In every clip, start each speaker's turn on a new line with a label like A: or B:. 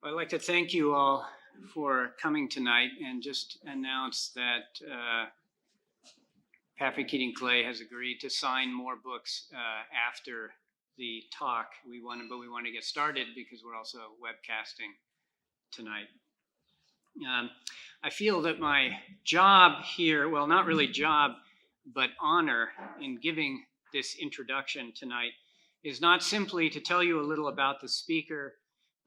A: I'd like to thank you all for coming tonight and just announce that Paffard Keatinge-Clay has agreed to sign more books after the talk. But we want to get started because we're also webcasting tonight. I feel that my job here, well, not really job, but honor in giving this introduction tonight is not simply to tell you a little about the speaker,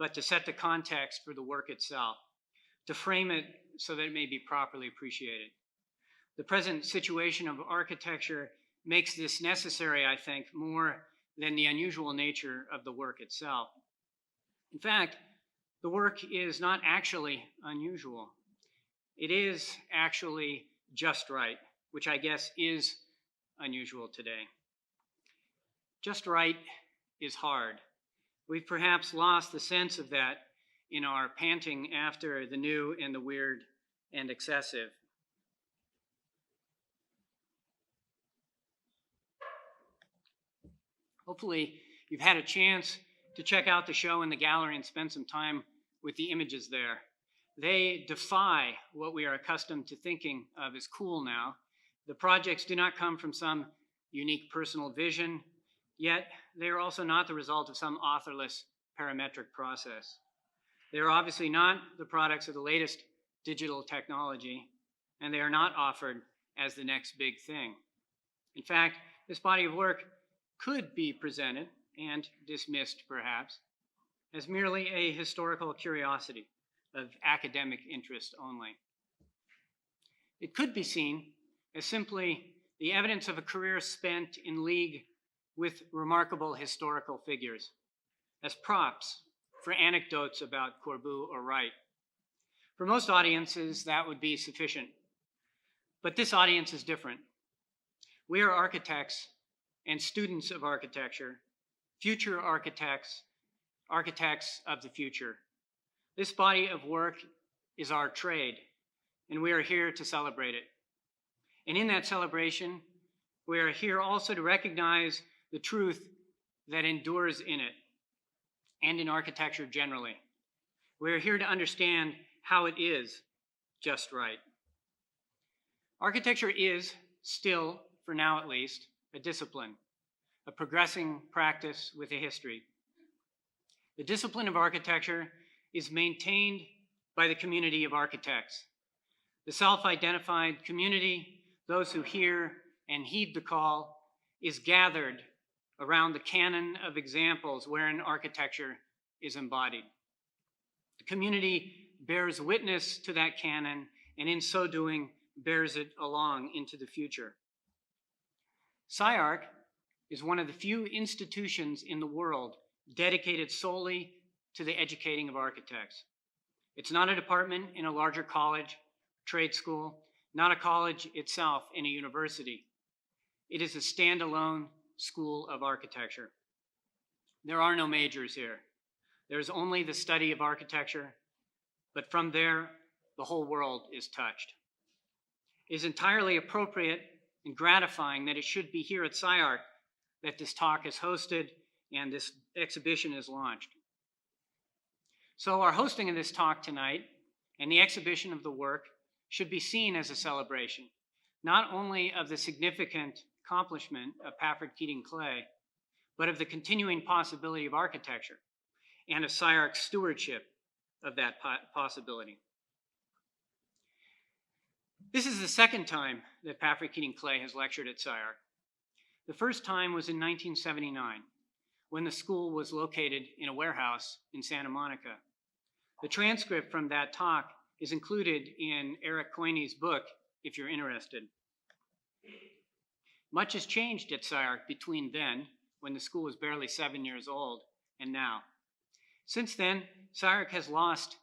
A: but to set the context for the work itself, to frame it so that it may be properly appreciated. The present situation of architecture makes this necessary, I think, more than the unusual nature of the work itself. In fact, the work is not actually unusual. It is actually just right, which I guess is unusual today. Just right is hard. We've perhaps lost the sense of that in our panting after the new and the weird and excessive. Hopefully, you've had a chance to check out the show in the gallery and spend some time with the images there. They defy what we are accustomed to thinking of as cool now. The projects do not come from some unique personal vision, yet they are also not the result of some authorless parametric process. They are obviously not the products of the latest digital technology, and they are not offered as the next big thing. In fact, this body of work could be presented, and dismissed perhaps, as merely a historical curiosity of academic interest only. It could be seen as simply the evidence of a career spent in league with remarkable historical figures, as props for anecdotes about Corbusier or Wright. For most audiences, that would be sufficient. But this audience is different. We are architects and students of architecture, future architects, architects of the future. This body of work is our trade, and we are here to celebrate it. And in that celebration, we are here also to recognize the truth that endures in it and in architecture generally. We are here to understand how it is just right. Architecture is still, for now at least, a discipline, a progressing practice with a history. The discipline of architecture is maintained by the community of architects. The self-identified community, those who hear and heed the call, is gathered around the canon of examples wherein architecture is embodied. The community bears witness to that canon, and in so doing, bears it along into the future. SCI-Arc is one of the few institutions in the world dedicated solely to the educating of architects. It's not a department in a larger college, trade school, not a college itself in a university. It is a standalone school of architecture. There are no majors here. There's only the study of architecture, but from there, the whole world is touched. It is entirely appropriate and gratifying that it should be here at SCI-Arc that this talk is hosted and this exhibition is launched. So our hosting of this talk tonight and the exhibition of the work should be seen as a celebration, not only of the significant accomplishment of Paffard Keatinge-Clay, but of the continuing possibility of architecture and of SCI-Arc's stewardship of that possibility. This is the second time that Paffard Keatinge-Clay has lectured at SCI-Arc. The first time was in 1979, when the school was located in a warehouse in Santa Monica. The transcript from that talk is included in Eric Coiney's book, if you're interested. Much has changed at SCI-Arc between then, when the school was barely 7 years old, and now. Since then, SCI-Arc has lost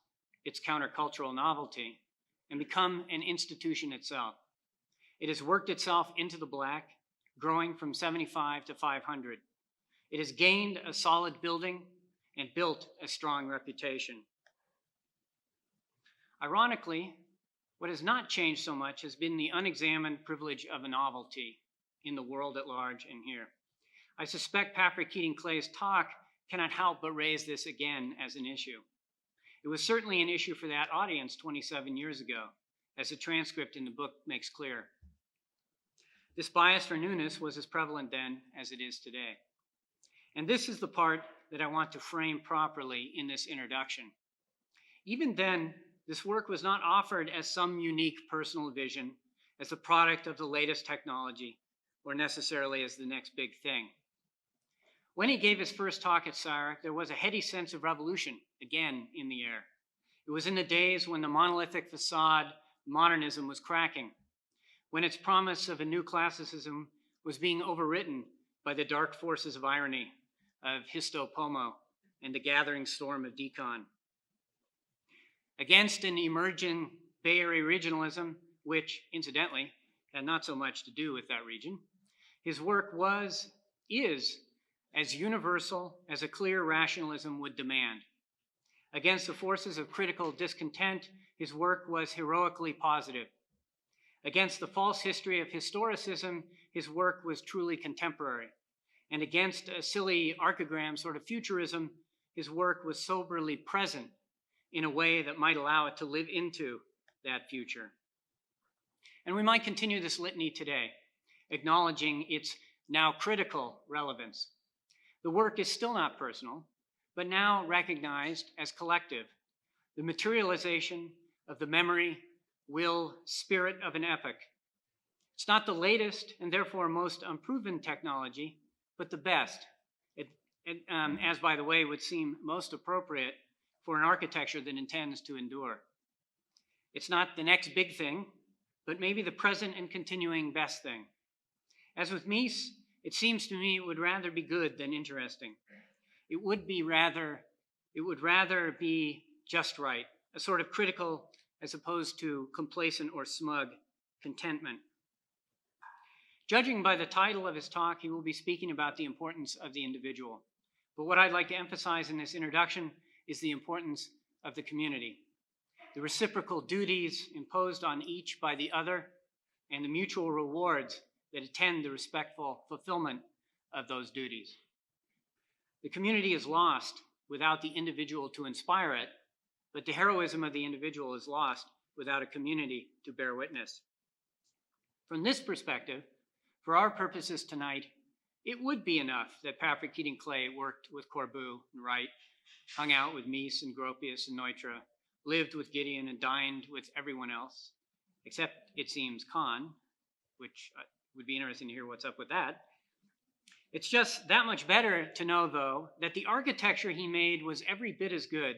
A: its countercultural novelty and become an institution itself. It has worked itself into the black, growing from 75 to 500. It has gained a solid building and built a strong reputation. Ironically, what has not changed so much has been the unexamined privilege of a novelty in the world at large and here. I suspect Paffard Keatinge-Clay's talk cannot help but raise this again as an issue. It was certainly an issue for that audience 27 years ago, as the transcript in the book makes clear. This bias for newness was as prevalent then as it is today. And this is the part that I want to frame properly in this introduction. Even then, this work was not offered as some unique personal vision, as a product of the latest technology, or necessarily as the next big thing. When he gave his first talk at SCI-Arc, there was a heady sense of revolution, again, in the air. It was in the days when the monolithic facade modernism was cracking, when its promise of a new classicism was being overwritten by the dark forces of irony, of histopomo, and the gathering storm of decon. Against an emerging Bay Area regionalism, which, incidentally, had not so much to do with that region, his work is as universal as a clear rationalism would demand. Against the forces of critical discontent, his work was heroically positive. Against the false history of historicism, his work was truly contemporary. And against a silly archigram sort of futurism, his work was soberly present in a way that might allow it to live into that future. And we might continue this litany today, acknowledging its now critical relevance. The work is still not personal, but now recognized as collective, the materialization of the memory, will, spirit of an epoch. It's not the latest and therefore most unproven technology, but the best, as by the way would seem most appropriate for an architecture that intends to endure. It's not the next big thing, but maybe the present and continuing best thing. As with Mies, it seems to me it would rather be good than interesting. It would rather be just right, a sort of critical as opposed to complacent or smug contentment. Judging by the title of his talk, he will be speaking about the importance of the individual. But what I'd like to emphasize in this introduction is the importance of the community, the reciprocal duties imposed on each by the other, and the mutual rewards that attend the respectful fulfillment of those duties. The community is lost without the individual to inspire it, but the heroism of the individual is lost without a community to bear witness. From this perspective, for our purposes tonight, it would be enough that Paffard Keatinge-Clay worked with Corbusier and Wright, hung out with Mies and Gropius and Neutra, lived with Gideon and dined with everyone else, except, it seems, Kahn, which would be interesting to hear what's up with that. It's just that much better to know, though, that the architecture he made was every bit as good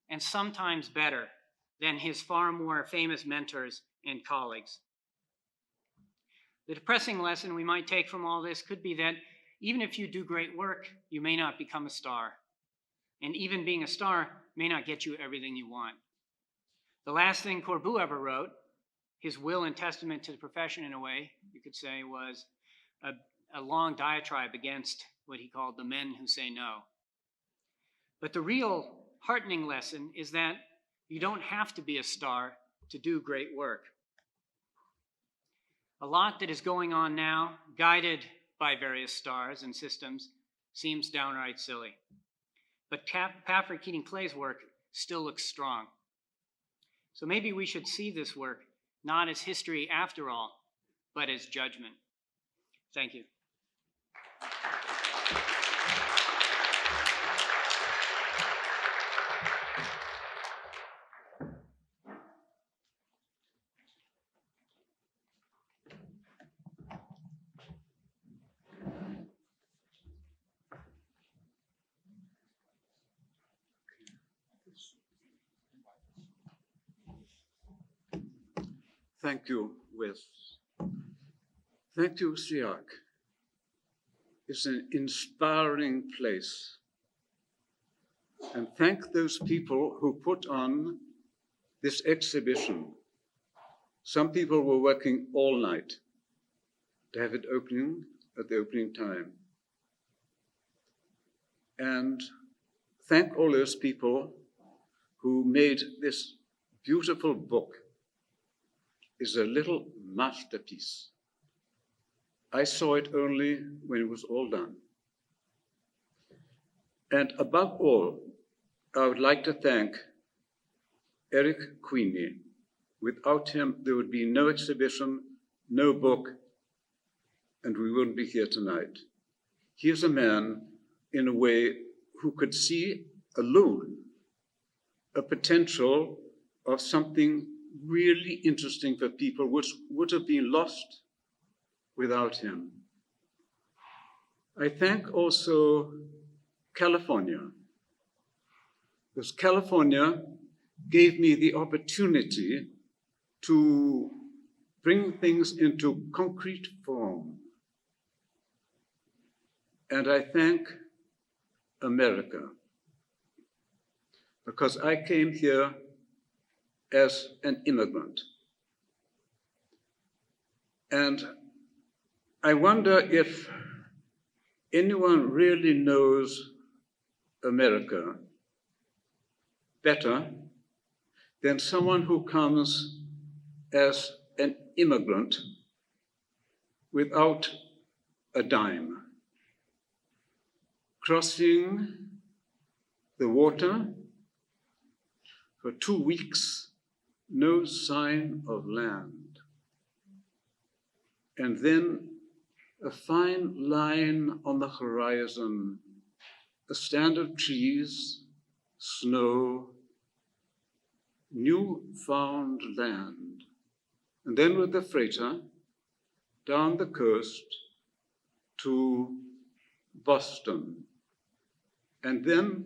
A: and sometimes better than his far more famous mentors and colleagues. The depressing lesson we might take from all this could be that even if you do great work, you may not become a star. And even being a star may not get you everything you want. The last thing Corbusier ever wrote, his will and testament to the profession in a way, you could say, was a long diatribe against what he called the men who say no. But the real heartening lesson is that you don't have to be a star to do great work. A lot that is going on now, guided by various stars and systems, seems downright silly. But Paffard Keatinge-Clay's work still looks strong. So maybe we should see this work not as history after all, but as judgment. Thank you.
B: Thank you, Wes. Thank you, SCI-Arc. It's an inspiring place. And thank those people who put on this exhibition. Some people were working all night to have it opening at the opening time. And thank all those people who made this beautiful book. Is a little masterpiece. I saw it only when it was all done. And above all, I would like to thank Eric Queenie. Without him, there would be no exhibition, no book, and we wouldn't be here tonight. He is a man, in a way, who could see alone a potential of something really interesting for people, which would have been lost without him. I thank also California, because California gave me the opportunity to bring things into concrete form. And I thank America, because I came here as an immigrant. And I wonder if anyone really knows America better than someone who comes as an immigrant without a dime, crossing the water for 2 weeks, no sign of land. And then a fine line on the horizon, a stand of trees, snow, new-found land. And then with the freighter down the coast to Boston. And then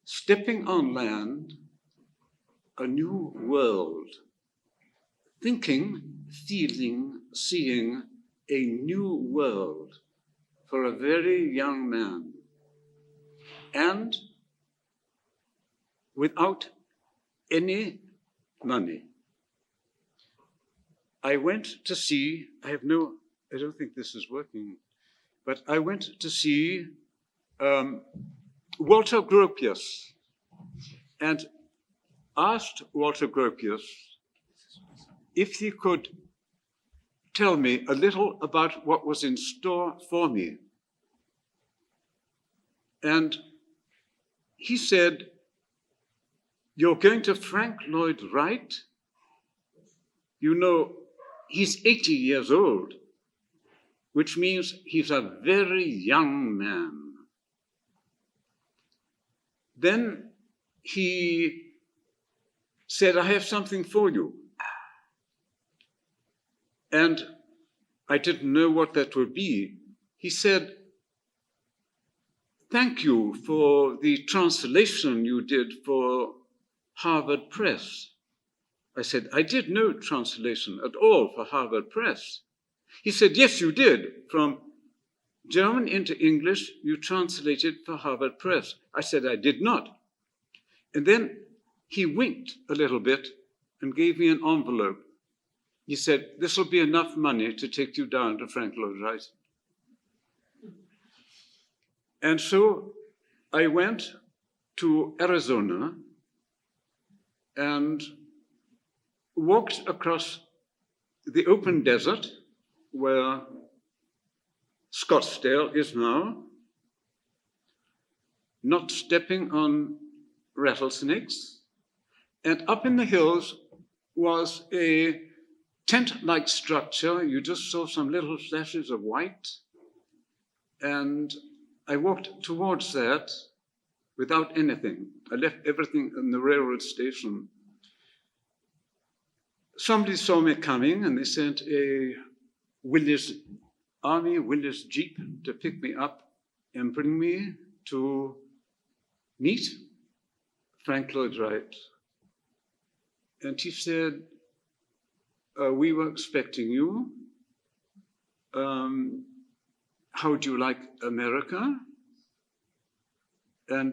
B: stepping on land, a new world, thinking, feeling, seeing a new world for a very young man, and without any money. I went to see, I don't think this is working, but I went to see Walter Gropius, and asked Walter Gropius if he could tell me a little about what was in store for me. And he said, "You're going to Frank Lloyd Wright? You know, he's 80 years old, which means he's a very young man." Then he said, "I have something for you." And I didn't know what that would be. He said, "Thank you for the translation you did for Harvard Press." I said, "I did no translation at all for Harvard Press." He said, "Yes, you did. From German into English, you translated for Harvard Press." I said, "I did not." And then he winked a little bit and gave me an envelope. He said, "This will be enough money to take you down to Frank Lloyd Wright." And so I went to Arizona and walked across the open desert where Scottsdale is now, not stepping on rattlesnakes. And up in the hills was a tent-like structure. You just saw some little flashes of white. And I walked towards that without anything. I left everything in the railroad station. Somebody saw me coming and they sent a Army Willys Jeep to pick me up and bring me to meet Frank Lloyd Wright. And he said, "We were expecting you. How would you like America?" And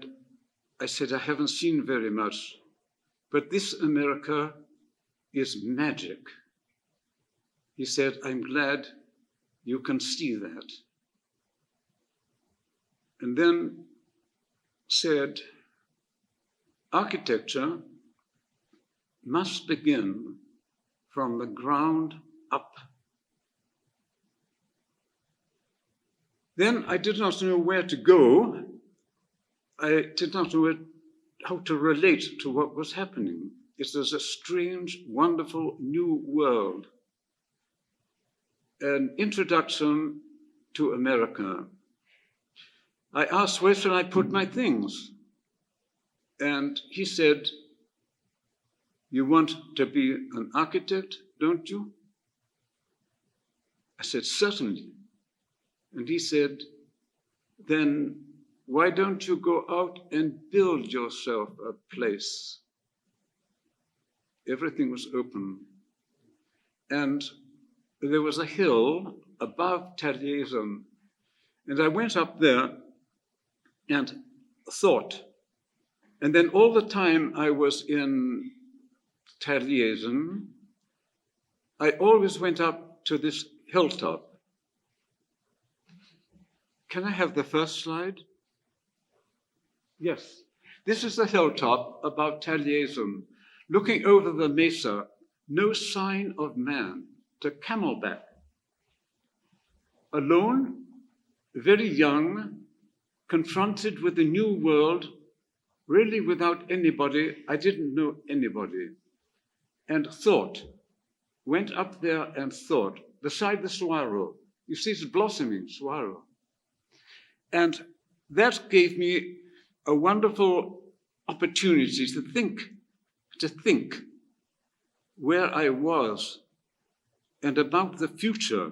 B: I said, "I haven't seen very much, but this America is magic." He said, "I'm glad you can see that." And then said, "Architecture must begin from the ground up." Then I did not know where to go. I did not know how to relate to what was happening. It is a strange, wonderful new world. An introduction to America. I asked, where should I put my things? And he said, you want to be an architect, don't you? I said, certainly. And he said, then why don't you go out and build yourself a place? Everything was open. And there was a hill above Taliesin. And I went up there and thought. And then all the time I was in Taliesin, I always went up to this hilltop. Can I have the first slide? Yes. This is the hilltop above Taliesin. Looking over the mesa, no sign of man, to Camelback. Alone, very young, confronted with a new world, really without anybody. I didn't know anybody. And thought, went up there and thought, beside the saguaro. You see, it's blossoming saguaro. And that gave me a wonderful opportunity to think where I was and about the future,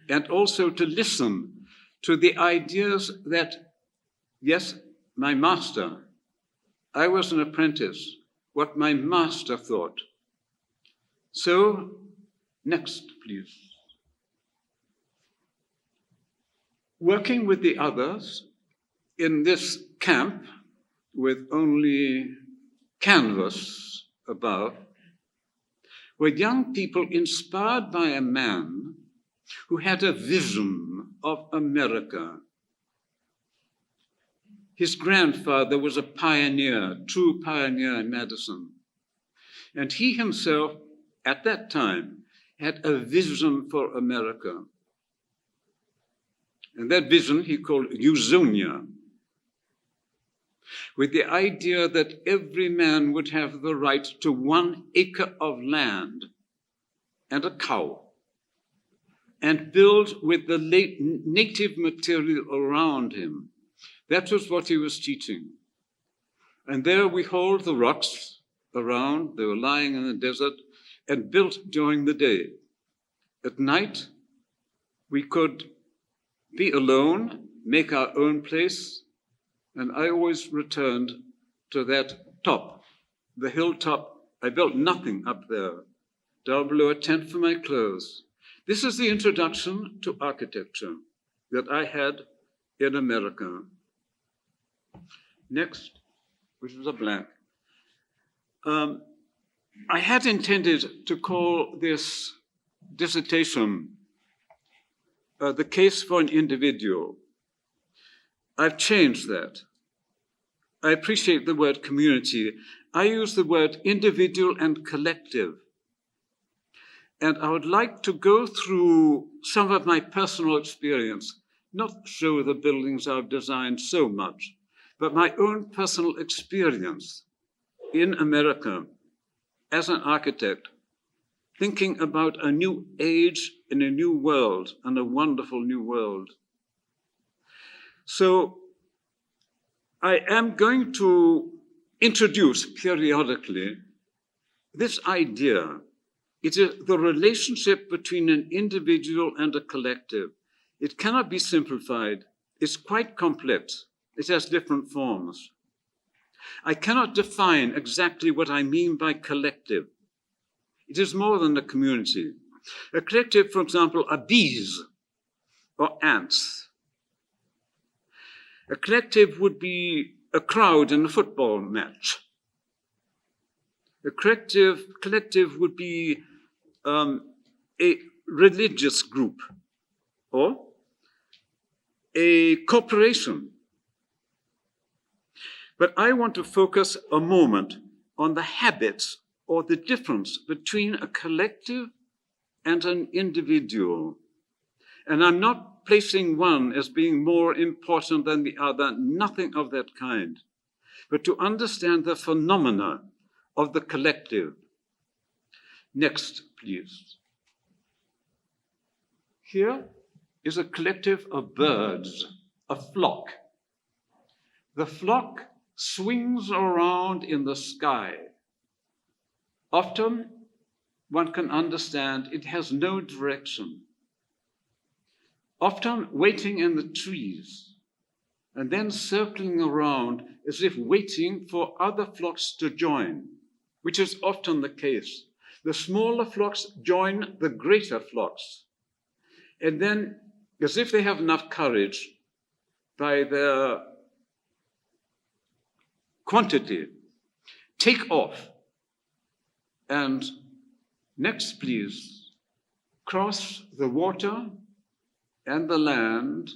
B: and also to listen to the ideas that, yes, my master, I was an apprentice, what my master thought. So, next, please. Working with the others in this camp with only canvas above, were young people inspired by a man who had a vision of America. His grandfather was a pioneer, true pioneer in Madison. And he himself, at that time, had a vision for America. And that vision he called Usonia, with the idea that every man would have the right to 1 acre of land and a cow, and build with the native material around him. That was what he was teaching. And there we hauled the rocks around, they were lying in the desert, and built during the day. At night, we could be alone, make our own place, and I always returned to that top, the hilltop. I built nothing up there, down below a tent for my clothes. This is the introduction to architecture that I had in America. Next, which was a blank. I had intended to call this dissertation the case for an individual. I've changed that. I appreciate the word community. I use the word individual and collective. And I would like to go through some of my personal experience, not show the buildings I've designed so much, but my own personal experience in America as an architect, thinking about a new age in a new world, and a wonderful new world. So I am going to introduce periodically this idea. It is the relationship between an individual and a collective. It cannot be simplified. It's quite complex. It has different forms. I cannot define exactly what I mean by collective. It is more than a community. A collective, for example, are bees or ants. A collective would be a crowd in a football match. A collective would be a religious group or a corporation. But I want to focus a moment on the habits or the difference between a collective and an individual. And I'm not placing one as being more important than the other, nothing of that kind, but to understand the phenomena of the collective. Next, please. Here is a collective of birds, a flock. The flock swings around in the sky. Often, one can understand it has no direction. Often waiting in the trees, and then circling around as if waiting for other flocks to join, which is often the case. The smaller flocks join the greater flocks, and then, as if they have enough courage, by their quantity, take off. And next, please, cross the water and the land,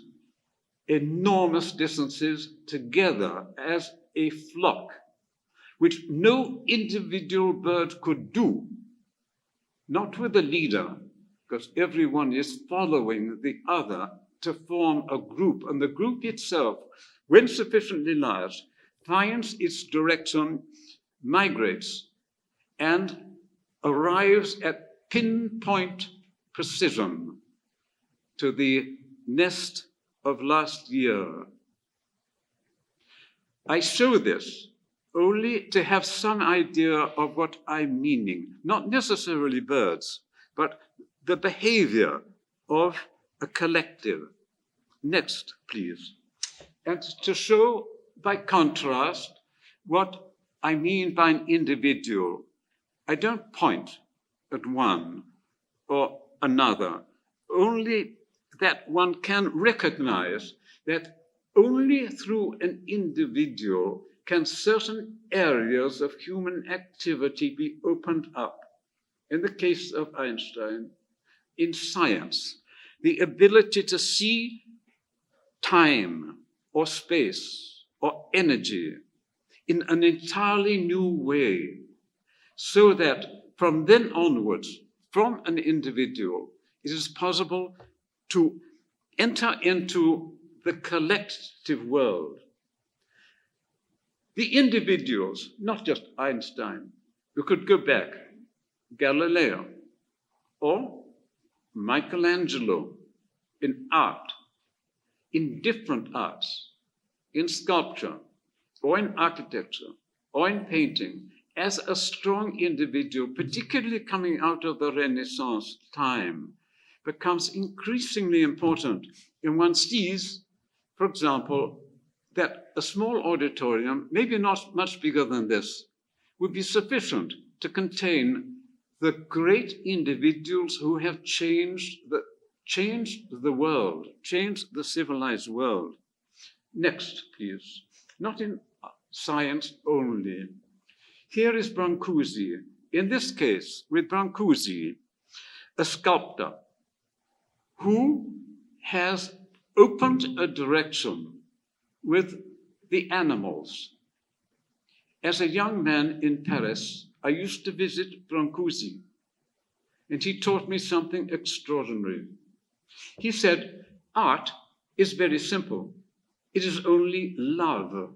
B: enormous distances together as a flock, which no individual bird could do, not with a leader, because everyone is following the other to form a group, and the group itself, when sufficiently large, finds its direction, migrates, and arrives at pinpoint precision to the nest of last year. I show this only to have some idea of what I'm meaning, not necessarily birds, but the behavior of a collective. Next, please. And to show by contrast what I mean by an individual. I don't point at one or another, only that one can recognize that only through an individual can certain areas of human activity be opened up. In the case of Einstein, in science, the ability to see time or space or energy in an entirely new way, so that from then onwards, from an individual, it is possible to enter into the collective world. The individuals, not just Einstein, we could go back, Galileo, or Michelangelo in art, in different arts, in sculpture, or in architecture, or in painting, as a strong individual, particularly coming out of the Renaissance time, becomes increasingly important. And one sees, for example, that a small auditorium, maybe not much bigger than this, would be sufficient to contain the great individuals who have changed the world, changed the civilized world. Next, please. Not in science only. Here is Brancusi. In this case, with Brancusi, a sculptor who has opened a direction with the animals. As a young man in Paris, I used to visit Brancusi, and he taught me something extraordinary. He said, art is very simple. It is only love.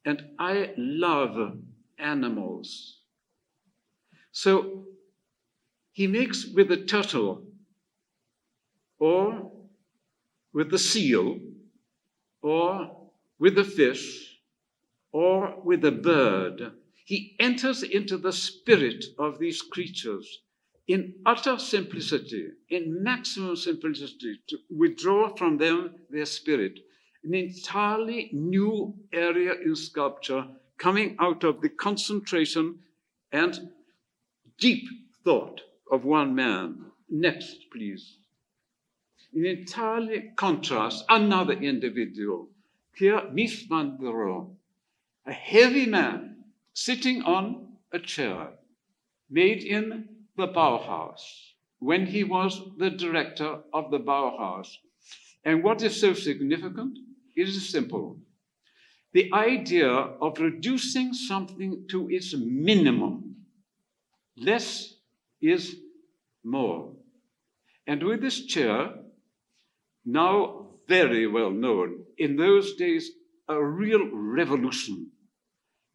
B: And I love animals. So he makes with the turtle, or with the seal, or with the fish, or with the bird. He enters into the spirit of these creatures in utter simplicity, in maximum simplicity, to withdraw from them their spirit. An entirely new area in sculpture coming out of the concentration and deep thought of one man. Next, please. In entirely contrast, another individual. Here, Mies van der Rohe, a heavy man sitting on a chair made in the Bauhaus when he was the director of the Bauhaus. And what is so significant? It is simple. The idea of reducing something to its minimum. Less is more. And with this chair, now very well known, in those days, a real revolution.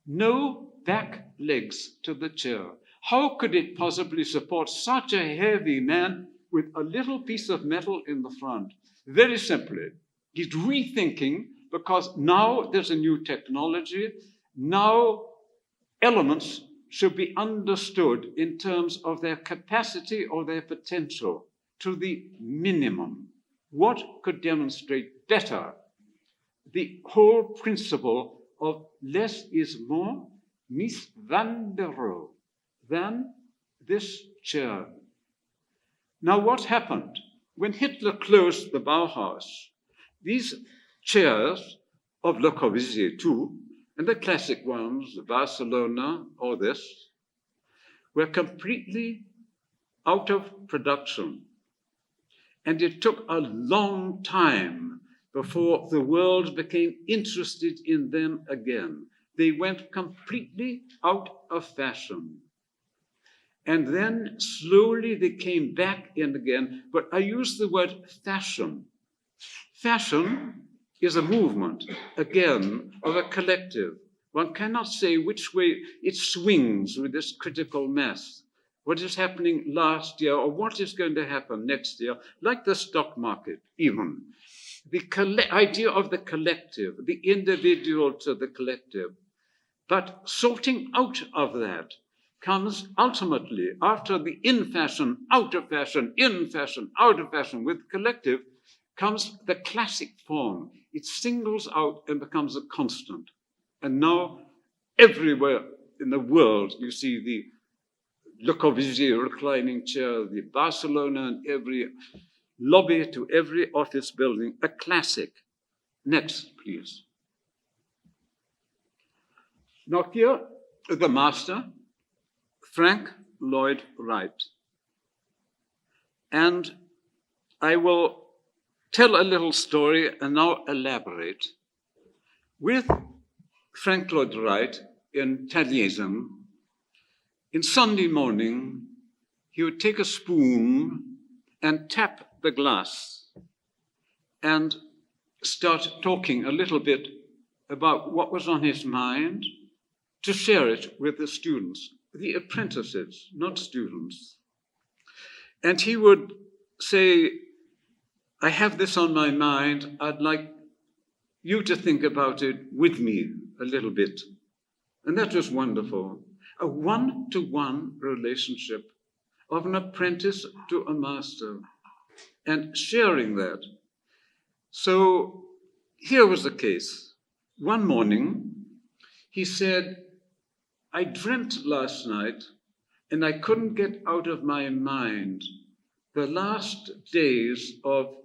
B: No back legs to the chair. How could it possibly support such a heavy man with a little piece of metal in the front? Very simply, he's rethinking, because now there's a new technology. Now elements should be understood in terms of their capacity or their potential to the minimum. What could demonstrate better the whole principle of less is more, mis van der Rohe, than this chair? Now, what happened? When Hitler closed the Bauhaus, these chairs of Le Corbusier too, and the classic ones, Barcelona or this, were completely out of production. And it took a long time before the world became interested in them again. They went completely out of fashion. And then slowly they came back in again, but I use the word fashion. Fashion is a movement, again, of a collective. One cannot say which way it swings with this critical mass. What is happening last year or what is going to happen next year, like the stock market even. The idea of the collective, the individual to the collective. But sorting out of that comes ultimately, after the in fashion, out of fashion, in fashion, out of fashion, with collective, comes the classic form. It singles out and becomes a constant. And now, everywhere in the world, you see the Le Corbusier reclining chair, the Barcelona, and every lobby to every office building, a classic. Next, please. Now here, the master, Frank Lloyd Wright. And I will tell a little story and now elaborate. With Frank Lloyd Wright in Taliesin, in Sunday morning, he would take a spoon and tap the glass and start talking a little bit about what was on his mind to share it with the students, the apprentices, not students. And he would say, I have this on my mind, I'd like you to think about it with me a little bit. And that was wonderful. A one-to-one relationship of an apprentice to a master and sharing that. So here was the case. One morning, he said, I dreamt last night and I couldn't get out of my mind the last days of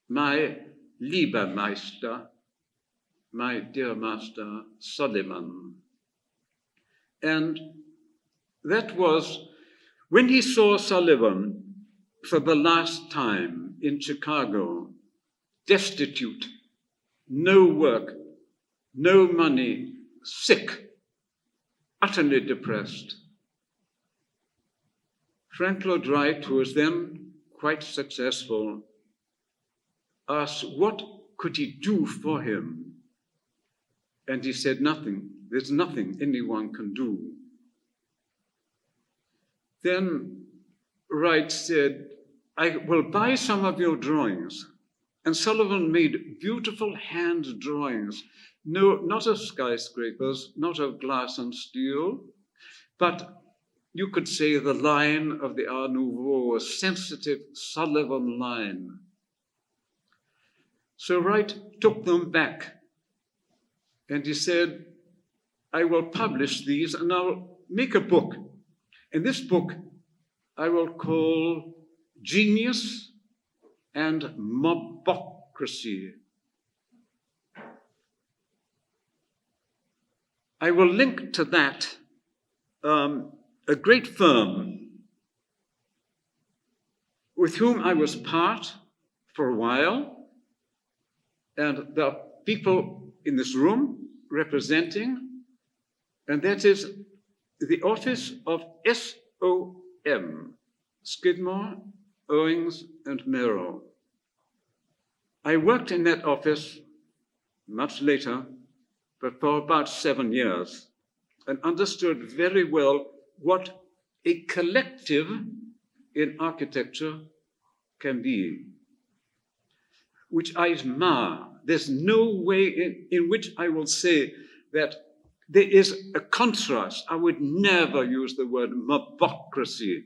B: my Liebermeister, my dear master, Sullivan. And that was when he saw Sullivan for the last time in Chicago, destitute, no work, no money, sick, utterly depressed. Frank Lloyd Wright, who was then quite successful, asked what could he do for him? And he said, nothing. There's nothing anyone can do. Then Wright said, I will buy some of your drawings. And Sullivan made beautiful hand drawings, no, not of skyscrapers, not of glass and steel, but you could say the line of the Art Nouveau, a sensitive Sullivan line. So Wright took them back and he said, I will publish these and I'll make a book. And this book I will call Genius and Mobocracy. I will link to that a great firm with whom I was part for a while, and there are people in this room representing, and that is the office of SOM, Skidmore, Owings, and Merrill. I worked in that office much later, but for about 7 years. and understood very well what a collective in architecture can be, which I admire. There's no way in which I will say that there is a contrast. I would never use the word mobocracy.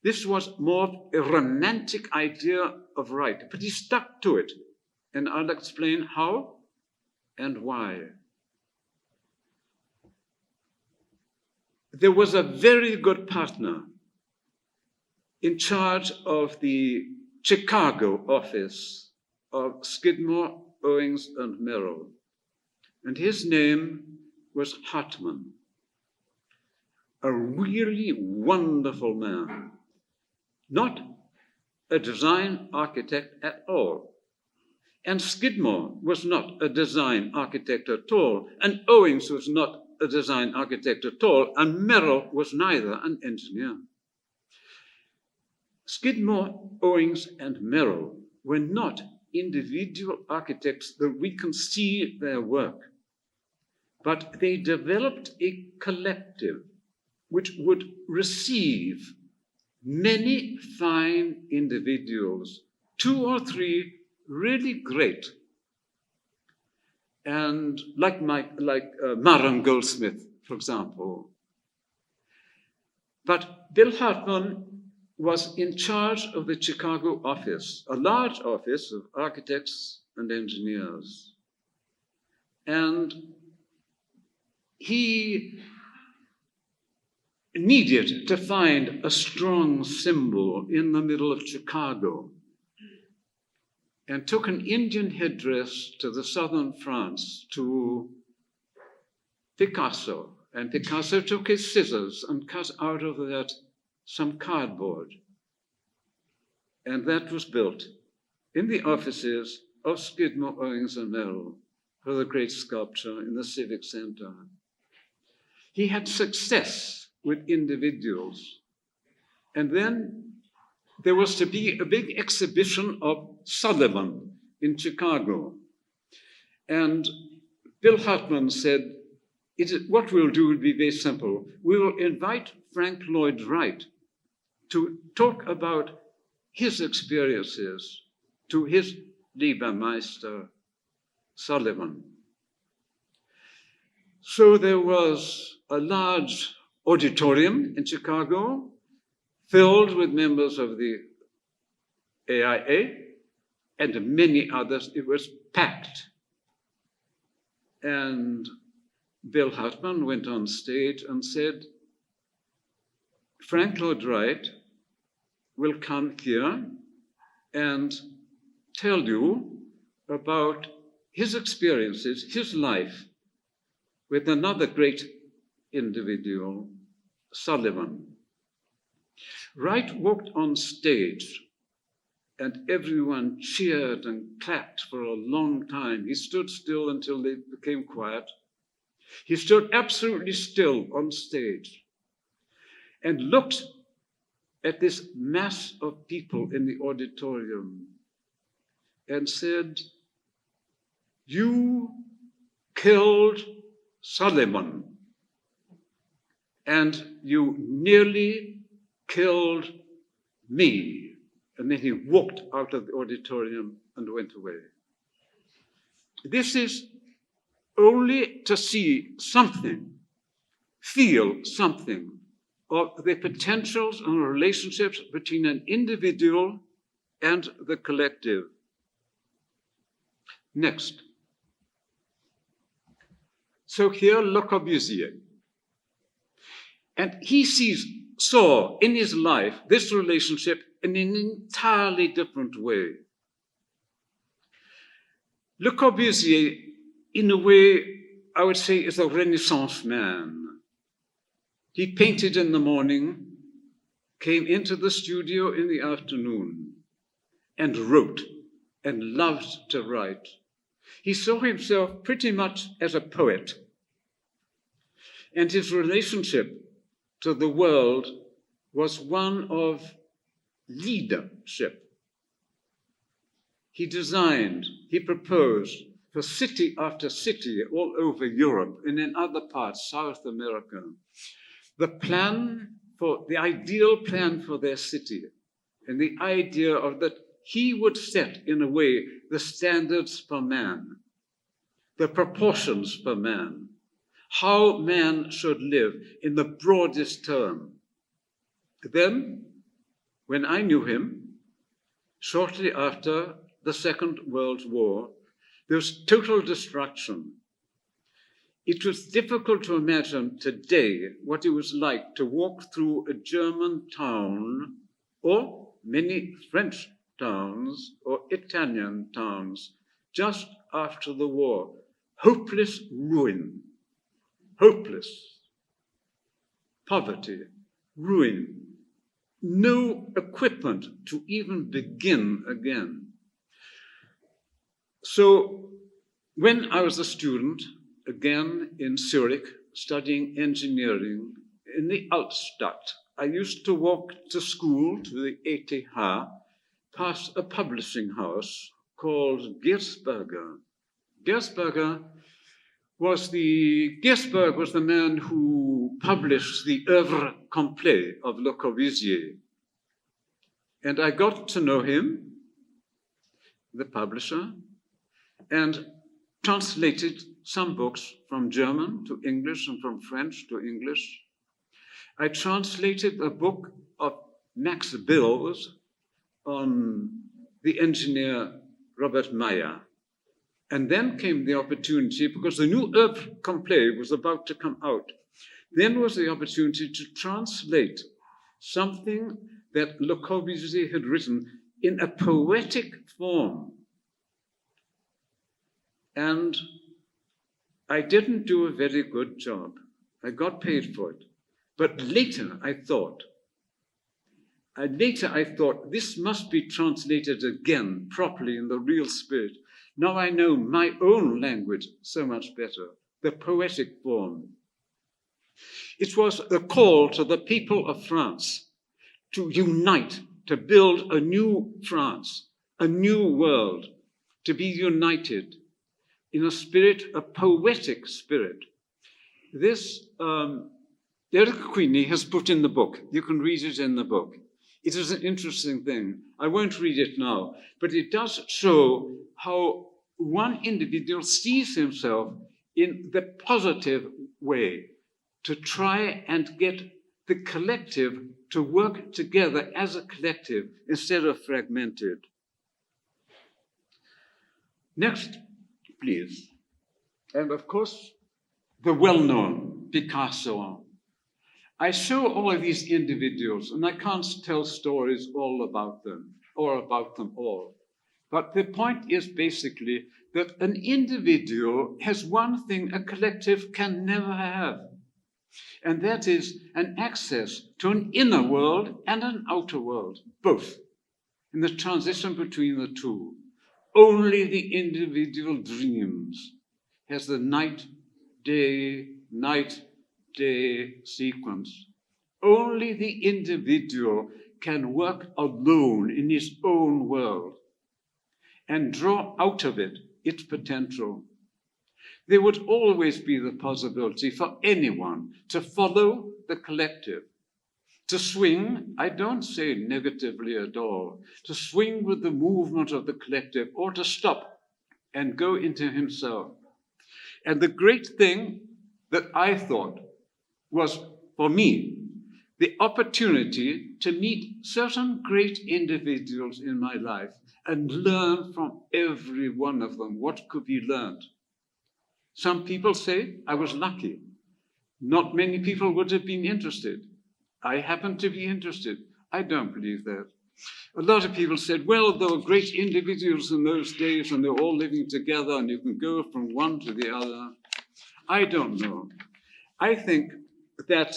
B: This was more a romantic idea of Wright, but he stuck to it, and I'll explain how and why. There was a very good partner in charge of the Chicago office of Skidmore, Owings, and Merrill, and his name was Hartman, a really wonderful man, not a design architect at all. And Skidmore was not a design architect at all, and Owings was not a design architect at all, and Merrill was neither an engineer. Skidmore, Owings, and Merrill were not individual architects that we can see their work, but they developed a collective which would receive many fine individuals, 2 or 3 really great, and like Maran Goldsmith, for example. But Bill Hartman was in charge of the Chicago office, a large office of architects and engineers. And he needed to find a strong symbol in the middle of Chicago, and took an Indian headdress to the southern France, to Picasso. And Picasso took his scissors and cut out of that some cardboard. And that was built in the offices of Skidmore, Owings, and Merrill for the great sculpture in the Civic Center. He had success with individuals. And then there was to be a big exhibition of Sullivan in Chicago. And Bill Hartman said, what we'll do will be very simple. We will invite Frank Lloyd Wright to talk about his experiences to his Liebermeister Sullivan. So there was a large auditorium in Chicago filled with members of the AIA and many others. It was packed. And Bill Hartman went on stage and said, Frank Lloyd Wright will come here and tell you about his experiences, his life with another great individual, Sullivan. Wright walked on stage and everyone cheered and clapped for a long time. He stood still until they became quiet. He stood absolutely still on stage and looked at this mass of people in the auditorium and said, "You killed Sullivan, and you nearly killed me." And then he walked out of the auditorium and went away. This is only to see something, feel something of the potentials and relationships between an individual and the collective. Next. So here, Le Corbusier. And he saw in his life this relationship in an entirely different way. Le Corbusier, in a way, I would say, is a Renaissance man. He painted in the morning, came into the studio in the afternoon, and wrote, and loved to write. He saw himself pretty much as a poet. And his relationship to the world was one of leadership. He designed, he proposed for city after city all over Europe and in other parts, South America, the ideal plan for their city, and the idea of that he would set, in a way, the standards for man, the proportions for man, how man should live in the broadest term. Then, when I knew him, shortly after the Second World War, there was total destruction. It was difficult to imagine today what it was like to walk through a German town, or many French towns, or Italian towns, just after the war. Hopeless ruin, hopeless poverty, ruin, no equipment to even begin again. So when I was a student, again in Zurich, studying engineering in the Altstadt, I used to walk to school, to the ETH, past a publishing house called Giersberger. Giersberg was the man who published the Œuvre Complète of Le Corbusier. And I got to know him, the publisher, and translated some books from German to English and from French to English. I translated a book of Max Bill's on the engineer Robert Meyer. And then came the opportunity, because the new Œuvre Complète was about to come out, then was the opportunity to translate something that Le Corbusier had written in a poetic form. And I didn't do a very good job. I got paid for it. But later I thought, this must be translated again properly in the real spirit. Now I know my own language so much better, the poetic form. It was a call to the people of France to unite, to build a new France, a new world, to be united in a spirit, a poetic spirit. This Eric Queenie has put in the book. You can read it in the book. It is an interesting thing. I won't read it now, but it does show how one individual sees himself in the positive way to try and get the collective to work together as a collective instead of fragmented. Next, please. And of course, the well-known Picasso. I show all of these individuals, and I can't tell stories all about them, or about them all. But the point is basically that an individual has one thing a collective can never have, and that is an access to an inner world and an outer world, both, in the transition between the two. Only the individual dreams, has the night-day sequence. Only the individual can work alone in his own world and draw out of it its potential. There would always be the possibility for anyone to follow the collective, to swing, I don't say negatively at all, to swing with the movement of the collective, or to stop and go into himself. And the great thing that I thought was, for me, the opportunity to meet certain great individuals in my life and learn from every one of them what could be learned. Some people say I was lucky. Not many people would have been interested. I happened to be interested. I don't believe that. A lot of people said, well, there were great individuals in those days and they're all living together and you can go from one to the other. I don't know. I think that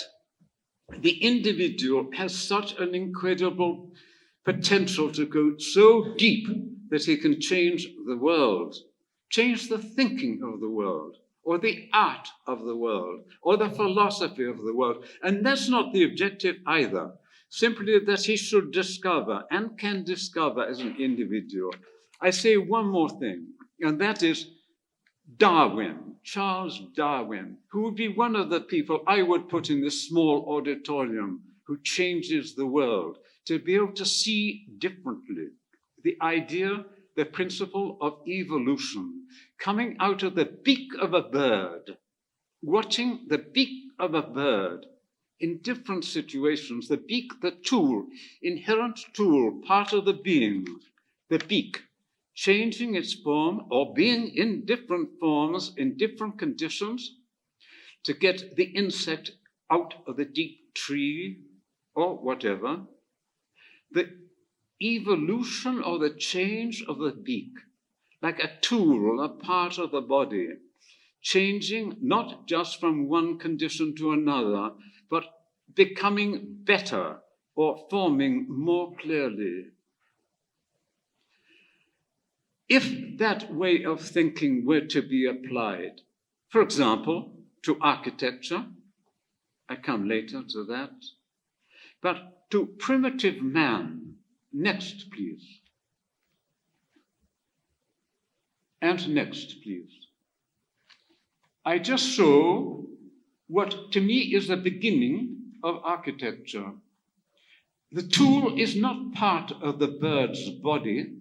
B: the individual has such an incredible potential to go so deep that he can change the world, change the thinking of the world, or the art of the world, or the philosophy of the world. And that's not the objective either, simply that he should discover and can discover as an individual. I say one more thing, and that is Darwin, Charles Darwin, who would be one of the people I would put in this small auditorium who changes the world, to be able to see differently. The idea, the principle of evolution, coming out of the beak of a bird, watching the beak of a bird in different situations, the beak, the tool, inherent tool, part of the being, the beak, changing its form or being in different forms, in different conditions, to get the insect out of the deep tree or whatever. The evolution or the change of the beak, like a tool, a part of the body, changing not just from one condition to another, but becoming better or forming more clearly. If that way of thinking were to be applied, for example, to architecture, I come later to that, but to primitive man, next please. And next please. I just saw what to me is the beginning of architecture. The tool is not part of the bird's body,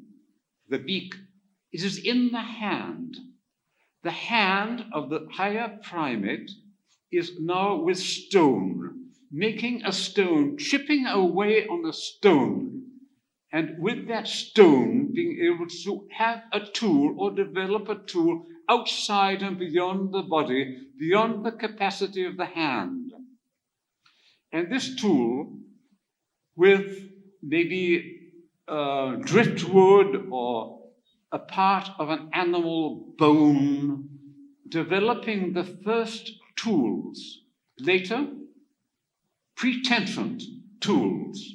B: the beak. It is in the hand. The hand of the higher primate is now with stone, making a stone, chipping away on a stone, and with that stone being able to have a tool or develop a tool outside and beyond the body, beyond the capacity of the hand. And this tool, with maybe driftwood or a part of an animal bone, developing the first tools, later pretension tools,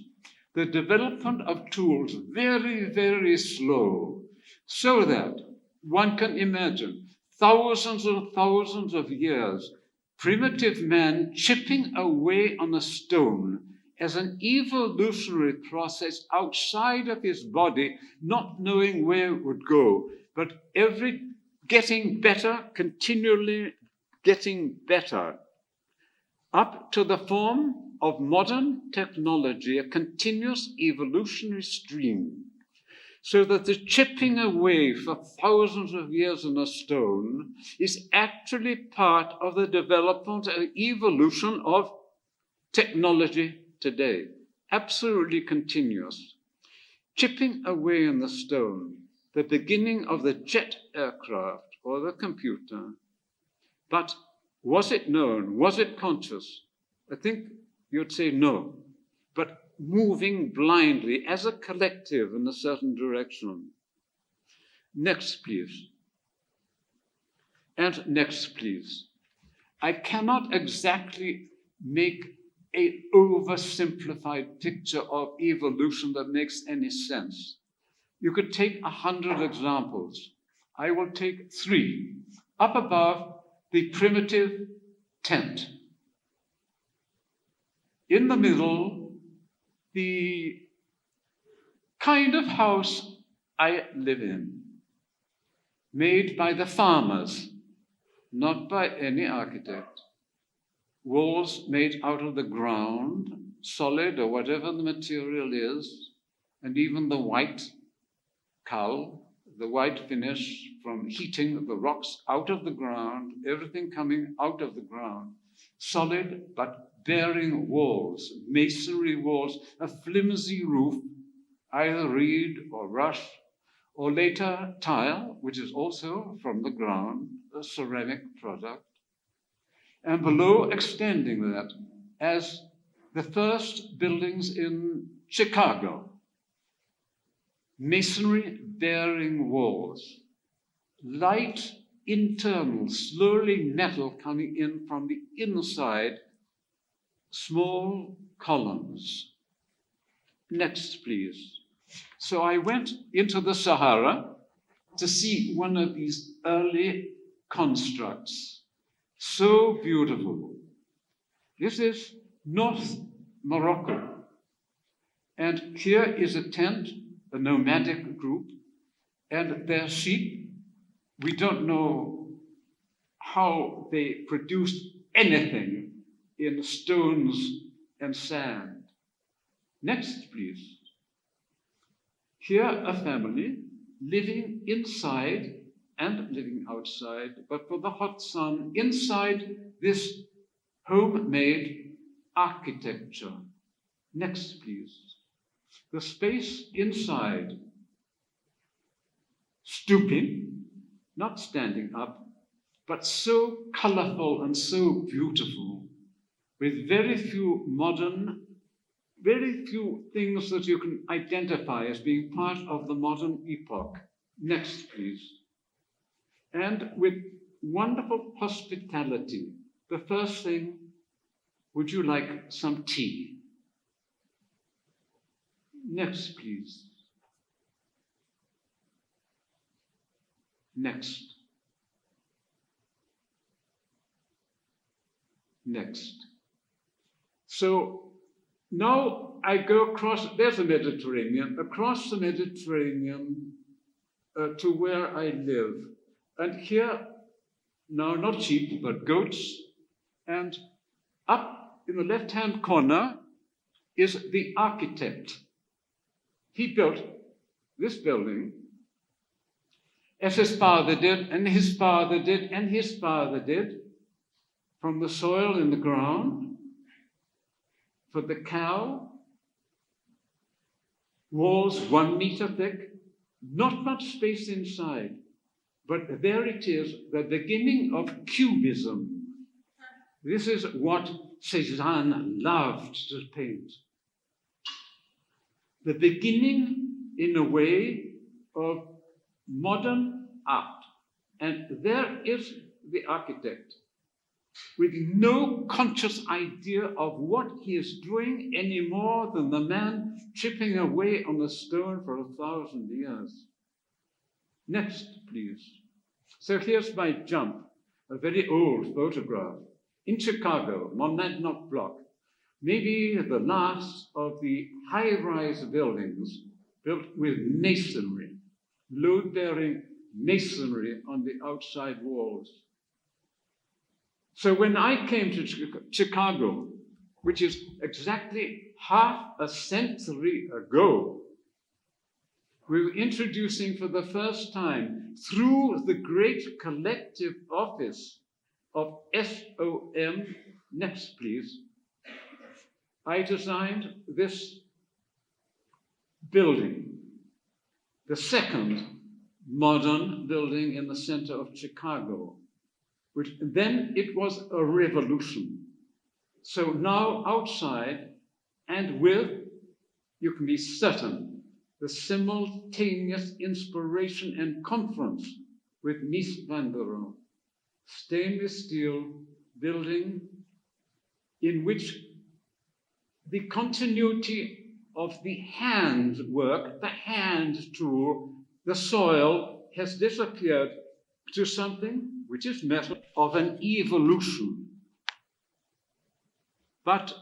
B: the development of tools very, very slow, so that one can imagine thousands and thousands of years, primitive man chipping away on a stone as an evolutionary process outside of his body, not knowing where it would go, but getting better, continually getting better, up to the form of modern technology, a continuous evolutionary stream, so that the chipping away for thousands of years on a stone is actually part of the development and evolution of technology today, absolutely continuous. Chipping away on the stone, the beginning of the jet aircraft or the computer. But was it known? Was it conscious? I think you'd say no, but moving blindly as a collective in a certain direction. Next, please. And next, please. I cannot exactly make an oversimplified picture of evolution that makes any sense. You could take 100 examples. I will take 3. Up above, the primitive tent. In the middle, the kind of house I live in, made by the farmers, not by any architect. Walls made out of the ground, solid or whatever the material is, and even the white cowl, the white finish from heating the rocks out of the ground, everything coming out of the ground, solid but bearing walls, masonry walls, a flimsy roof, either reed or rush, or later tile, which is also from the ground, a ceramic product. And below, extending that as the first buildings in Chicago, masonry bearing walls, light internal, slowly metal coming in from the inside, small columns. Next, please. So I went into the Sahara to see one of these early constructs. So beautiful. This is North Morocco. And here is a tent, a nomadic group, and their sheep. We don't know how they produced anything in stones and sand. Next, please. Here, a family living inside and living outside, but for the hot sun, inside this homemade architecture. Next, please. The space inside, stooping, not standing up, but so colorful and so beautiful, with very few things that you can identify as being part of the modern epoch. Next, please. And with wonderful hospitality. The first thing, would you like some tea? Next, please. Next. Next. So now I go across, there's the Mediterranean, across the Mediterranean to where I live. And here, now not sheep, but goats. And up in the left-hand corner is the architect. He built this building as his father did, and his father did, and his father did, from the soil in the ground, for the cow, walls 1 meter thick, not much space inside, but there it is, the beginning of Cubism. This is what Cézanne loved to paint. The beginning, in a way, of modern art. And there is the architect, with no conscious idea of what he is doing any more than the man chipping away on the stone for 1,000 years. Next, please. So here's my jump, a very old photograph in Chicago, Monadnock Block, maybe the last of the high-rise buildings built with masonry, load-bearing masonry on the outside walls. So when I came to Chicago, which is exactly half a century ago, we were introducing for the first time, through the great collective office of SOM, next please, I designed this building, the second modern building in the center of Chicago, which then it was a revolution. So now outside and with, you can be certain, the simultaneous inspiration and conference with Mies van der Rohe, stainless steel building in which the continuity of the hand work, the hand tool, the soil has disappeared to something which is metal of an evolution, but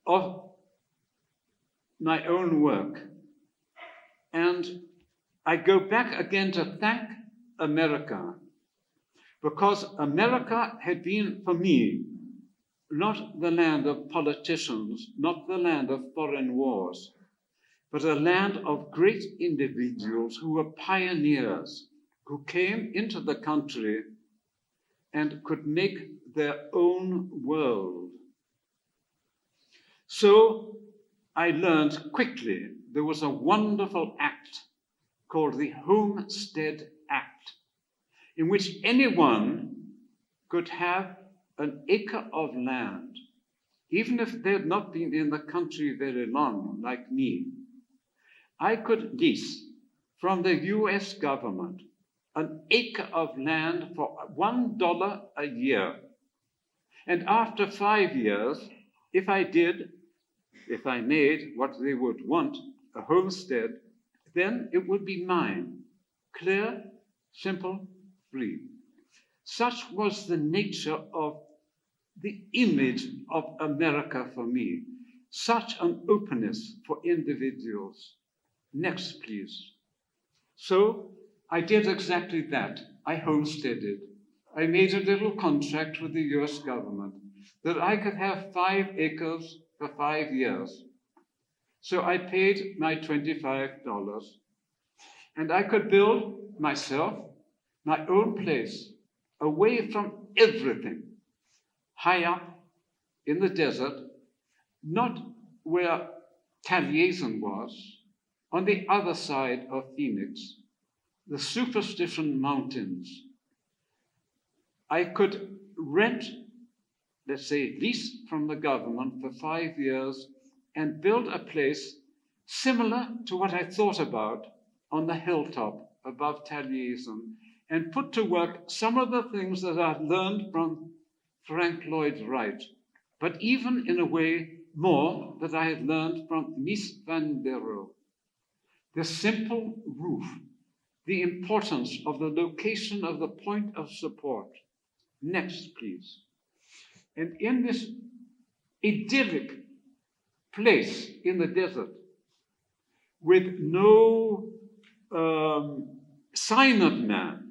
B: of my own work. And I go back again to thank America, because America had been, for me, not the land of politicians, not the land of foreign wars, but a land of great individuals who were pioneers, who came into the country and could make their own world. So I learned quickly there was a wonderful act called the Homestead Act, in which anyone could have an acre of land, even if they had not been in the country very long, like me. I could lease from the US government an acre of land for $1 a year. And after 5 years, if I made what they would want, a homestead, then it would be mine. Clear, simple, free. Such was the nature of the image of America for me. Such an openness for individuals. Next, please. So I did exactly that. I homesteaded. I made a little contract with the US government that I could have 5 acres for 5 years. So I paid my $25, and I could build myself my own place away from everything, high up in the desert, not where Taliesin was, on the other side of Phoenix, the Superstition Mountains. I could rent, let's say, lease from the government for 5 years and build a place similar to what I thought about on the hilltop above Taliesin, and put to work some of the things that I've learned from Lloyd Wright, but even in a way more that I had learned from Mies van der Rohe. The simple roof, the importance of the location of the point of support. Next, please. And in this idyllic place in the desert, with no sign of man,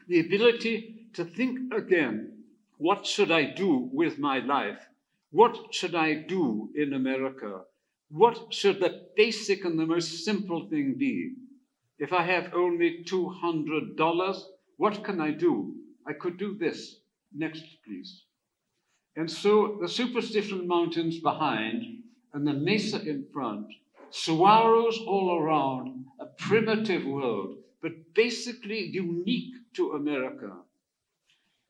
B: the ability to think again, what should I do with my life? What should I do in America? What should the basic and the most simple thing be? If I have only $200, what can I do? I could do this. Next, please. And so the Superstition Mountains behind and the mesa in front, saguaros all around, a primitive world, but basically unique to America.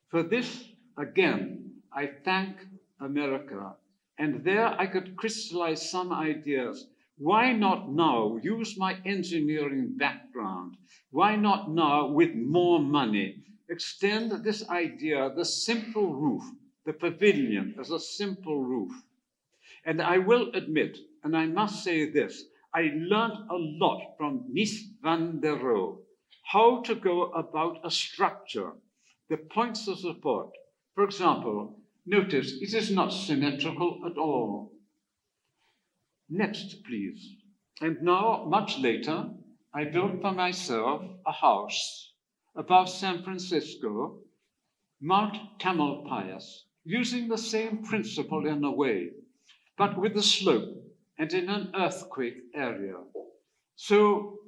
B: For this, again, I thank America. And there I could crystallize some ideas. Why not now use my engineering background? Why not now, with more money, extend this idea, the simple roof, the pavilion as a simple roof? And I will admit, and I must say this, I learned a lot from Mies van der Rohe, how to go about a structure, the points of support. For example, notice it is not symmetrical at all. Next, please. And now, much later, I built for myself a house above San Francisco, Mount Tamalpais, using the same principle in a way, but with a slope and in an earthquake area. So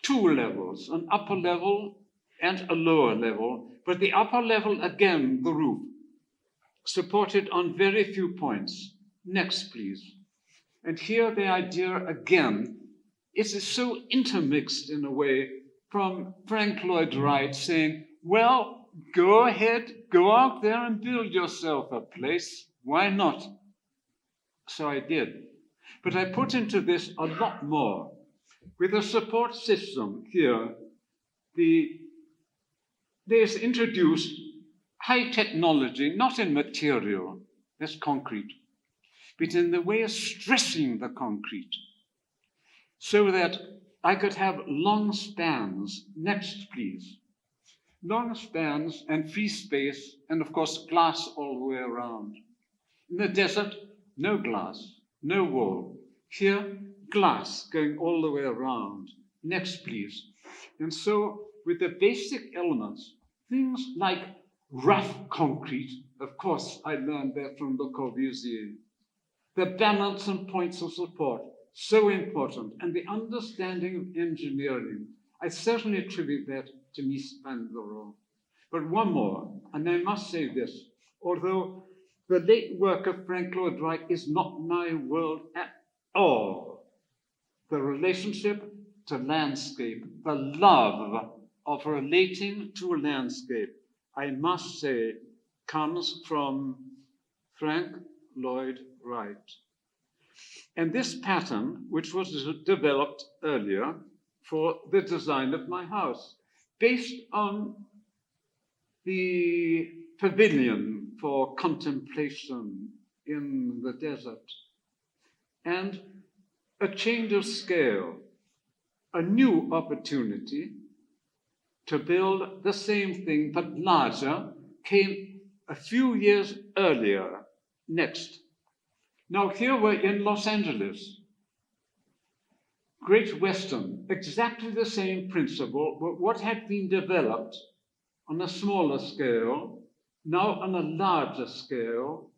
B: 2 levels, an upper level and a lower level, but the upper level, again, the roof, supported on very few points. Next, please. And here the idea, again, is so intermixed in a way from Lloyd Wright saying, well, go ahead, go out there and build yourself a place. Why not? So I did. But I put into this a lot more. With a support system here, there's introduced high technology, not in material, that's concrete, but in the way of stressing the concrete, so that I could have long spans. Next, please. Long spans and free space, and of course, glass all the way around. In the desert, no glass, no wall. Here, glass going all the way around. Next, please. And so, with the basic elements, things like rough concrete, of course, I learned that from the Corbusier. The balance and points of support, so important. And the understanding of engineering, I certainly attribute that to Mies van der Rohe. But one more, and I must say this, although the late work of Lloyd Wright is not my world at all, the relationship to landscape, the love of relating to a landscape, I must say, comes from Lloyd Wright. And this pattern, which was developed earlier for the design of my house, based on the pavilion for contemplation in the desert, and a change of scale, a new opportunity to build the same thing but larger, came a few years earlier. Next. Now here we're in Los Angeles. Great Western, exactly the same principle, but what had been developed on a smaller scale, now on a larger scale,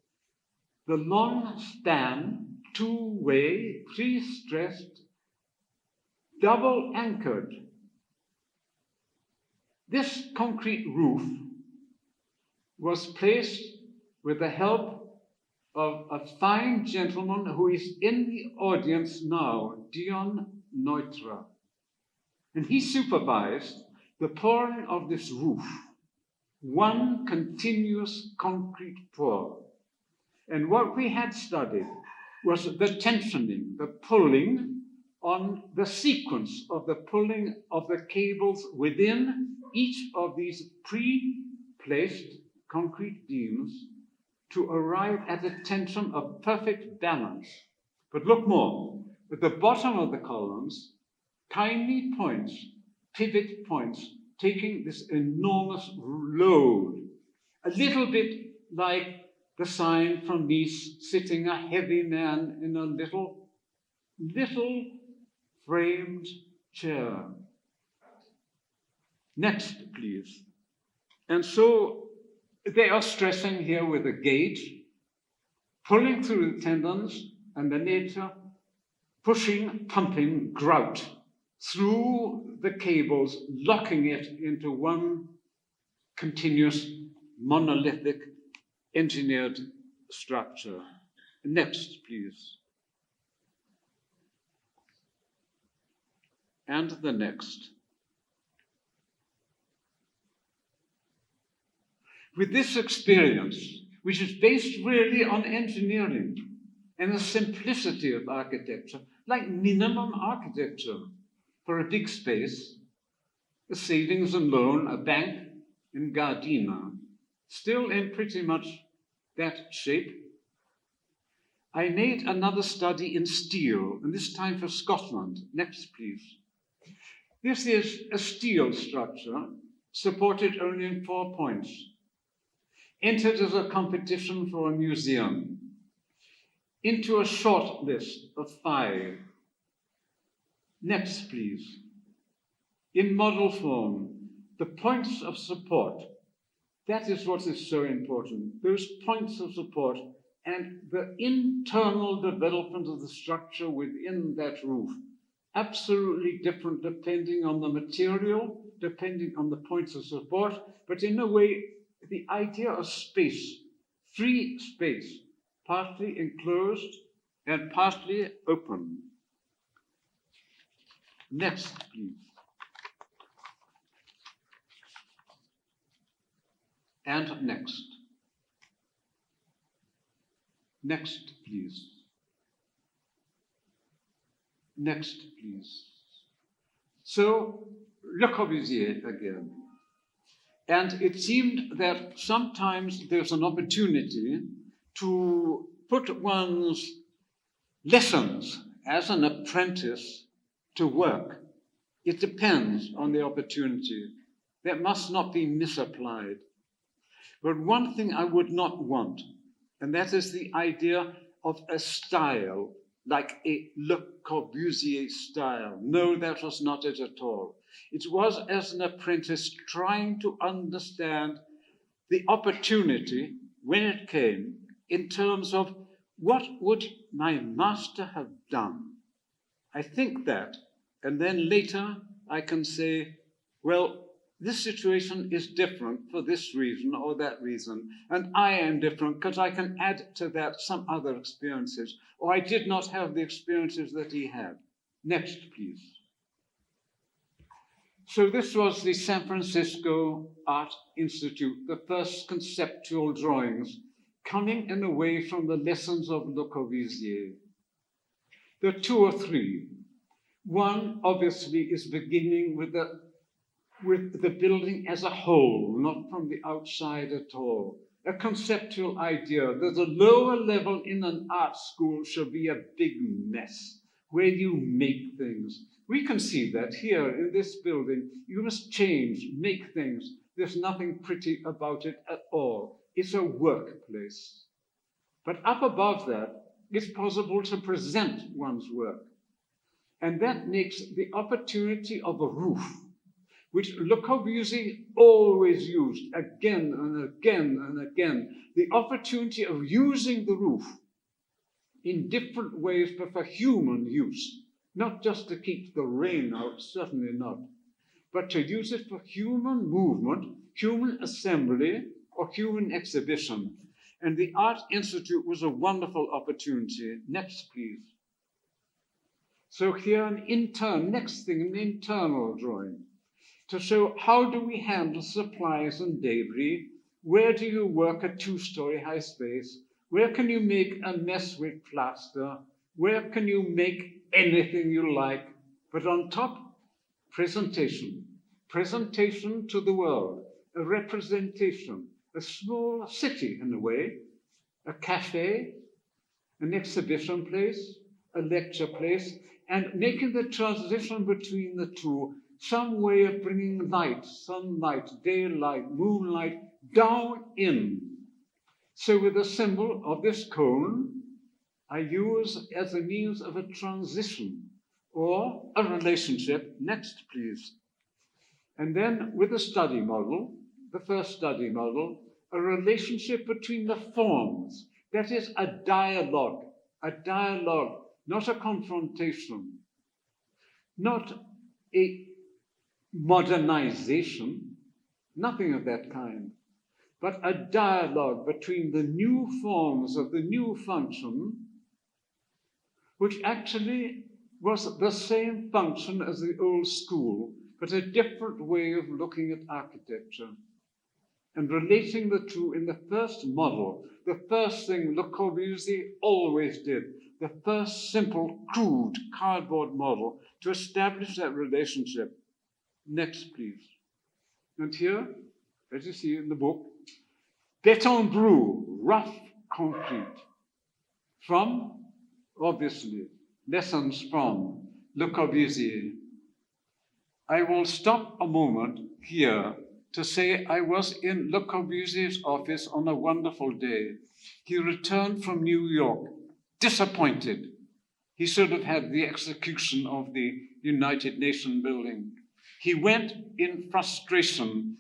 B: the long span, two-way, pre-stressed, double anchored. This concrete roof was placed with the help of a fine gentleman who is in the audience now, Dion Neutra. And he supervised the pouring of this roof, one continuous concrete pour. And what we had studied was the tensioning, the pulling on the sequence of the pulling of the cables within each of these pre-placed concrete beams to arrive at a tension of perfect balance. But look more, at the bottom of the columns, tiny points, pivot points, taking this enormous load, a little bit like the sign from Mies, sitting a heavy man in a little framed chair. Next, please. And so they are stressing here with a gauge, pulling through the tendons and the nature, pushing, pumping grout through the cables, locking it into one continuous monolithic engineered structure. Next, please. And the next. With this experience, which is based really on engineering and the simplicity of architecture, like minimum architecture for a big space, a savings and loan, a bank in Gardena, still in pretty much that shape. I made another study in steel, and this time for Scotland. Next, please. This is a steel structure supported only in 4 points, entered as a competition for a museum, into a short list of 5. Next, please. In model form, the points of support. That is what is so important. Those points of support and the internal development of the structure within that roof. Absolutely different depending on the material, depending on the points of support, but in a way, the idea of space, free space, partly enclosed and partly open. Next, please. And next. Next, please. Next, please. So, Le Corbusier again. And it seemed that sometimes there's an opportunity to put one's lessons as an apprentice to work. It depends on the opportunity. That must not be misapplied. But one thing I would not want, and that is the idea of a style, like a Le Corbusier style. No, that was not it at all. It was as an apprentice trying to understand the opportunity when it came in terms of what would my master have done? I think that, and then later I can say, well, this situation is different for this reason or that reason, and I am different because I can add to that some other experiences, or I did not have the experiences that he had. Next, please. So this was the San Francisco Art Institute, the first conceptual drawings, coming in a way from the lessons of Le Corbusier. There are 2 or 3. One, obviously, is beginning with the building as a whole, not from the outside at all. A conceptual idea that the lower level in an art school should be a big mess, where you make things. We can see that here in this building. You must change, make things. There's nothing pretty about it at all. It's a workplace. But up above that, it's possible to present one's work. And that makes the opportunity of a roof which Le Corbusier always used again and again and again, the opportunity of using the roof in different ways, but for human use, not just to keep the rain out, certainly not, but to use it for human movement, human assembly, or human exhibition. And the Art Institute was a wonderful opportunity. Next, please. So here an next thing, an internal drawing, to show how do we handle supplies and debris, where do you work a 2-story high space, where can you make a mess with plaster, where can you make anything you like, but on top, presentation. Presentation to the world, a representation, a small city in a way, a cafe, an exhibition place, a lecture place, and making the transition between the two, some way of bringing light, sunlight, daylight, moonlight, down in. So with the symbol of this cone, I use as a means of a transition or a relationship. Next, please. And then with the study model, the first study model, a relationship between the forms. That is a dialogue, not a confrontation, not a modernization, nothing of that kind, but a dialogue between the new forms of the new function, which actually was the same function as the old school, but a different way of looking at architecture. And relating the two in the first model, the first thing Le Corbusier always did, the first simple, crude cardboard model to establish that relationship. Next, please. And here, as you see in the book, béton brut, rough concrete, from, obviously, lessons from Le Corbusier. I will stop a moment here to say I was in Le Corbusier's office on a wonderful day. He returned from New York, disappointed. He should have had the execution of the United Nations building. He went in frustration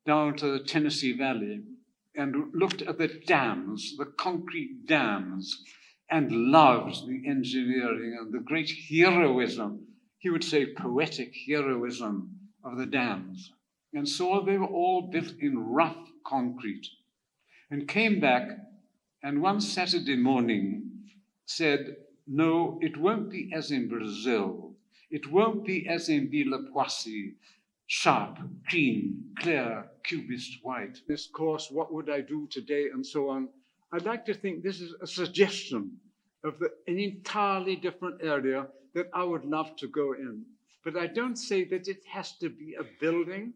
B: down to the Tennessee Valley and looked at the dams, the concrete dams, and loved the engineering and the great heroism, he would say poetic heroism of the dams, and saw they were all built in rough concrete, and came back and one Saturday morning said, no, it won't be as in Brazil. It won't be as in Villapoissy, sharp, clean, clear, cubist white. This course, what would I do today, and so on. I'd like to think this is a suggestion of an entirely different area that I would love to go in. But I don't say that it has to be a building.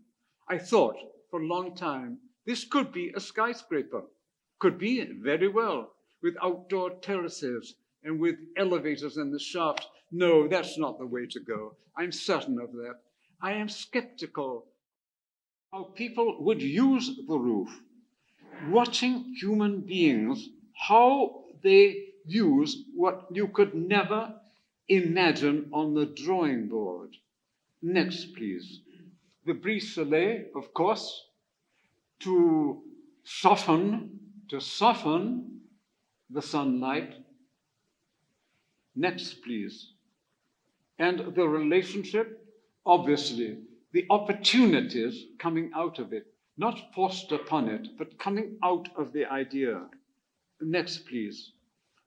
B: I thought for a long time, this could be a skyscraper. Could be very well, with outdoor terraces and with elevators in the shaft. No, that's not the way to go. I'm certain of that. I am skeptical how people would use the roof, watching human beings, how they use what you could never imagine on the drawing board. Next, please. The brise-soleil, of course, to soften the sunlight. Next, please. And the relationship, obviously, the opportunities coming out of it, not forced upon it, but coming out of the idea. Next, please.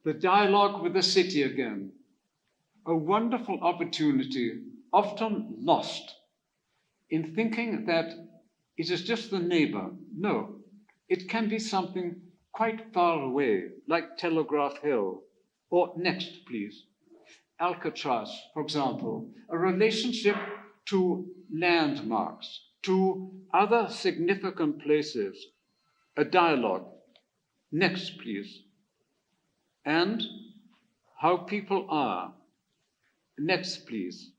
B: The dialogue with the city again. A wonderful opportunity, often lost, in thinking that it is just the neighbor. No, it can be something quite far away, like Telegraph Hill. Or next, please. Alcatraz, for example, a relationship to landmarks, to other significant places, a dialogue. Next, please. And how people are. Next, please.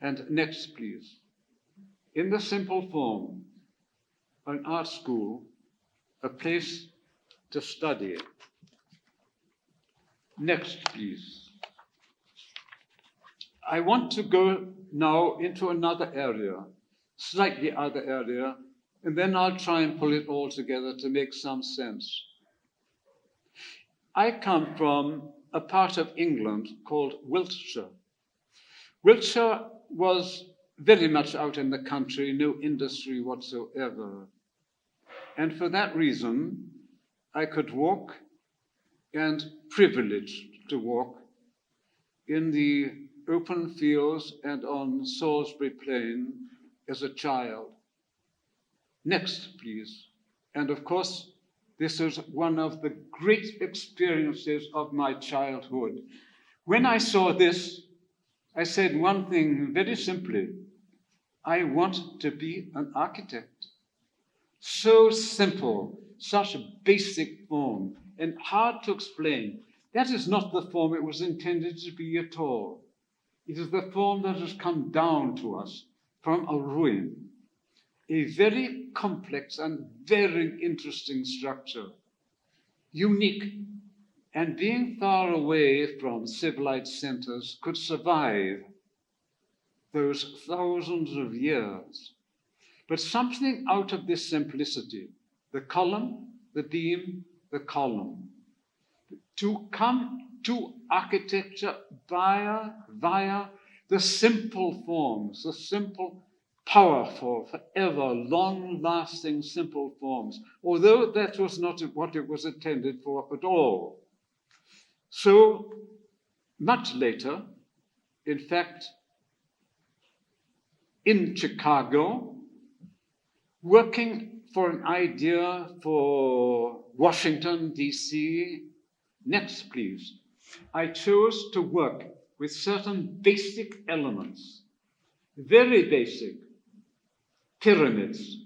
B: And next, please. In the simple form, an art school, a place to study. Next, please. I want to go now into another area, slightly other area, and then I'll try and pull it all together to make some sense. I come from a part of England called Wiltshire. Wiltshire was very much out in the country, no industry whatsoever. And for that reason, I could walk, and privileged to walk, in the open fields and on Salisbury Plain as a child. Next, please. And of course, this is one of the great experiences of my childhood. When I saw this, I said one thing very simply: I want to be an architect. So simple, such a basic form, and hard to explain. That is not the form it was intended to be at all. It is the form that has come down to us from a ruin, a very complex and very interesting structure, unique, and being far away from civilized centers could survive those thousands of years. But something out of this simplicity, the column, the beam, the column, to come to architecture via the simple forms, the simple, powerful, forever, long-lasting simple forms, although that was not what it was intended for at all. So much later, in fact, in Chicago, working for an idea for Washington, D.C. Next, please. I chose to work with certain basic elements, very basic, pyramids,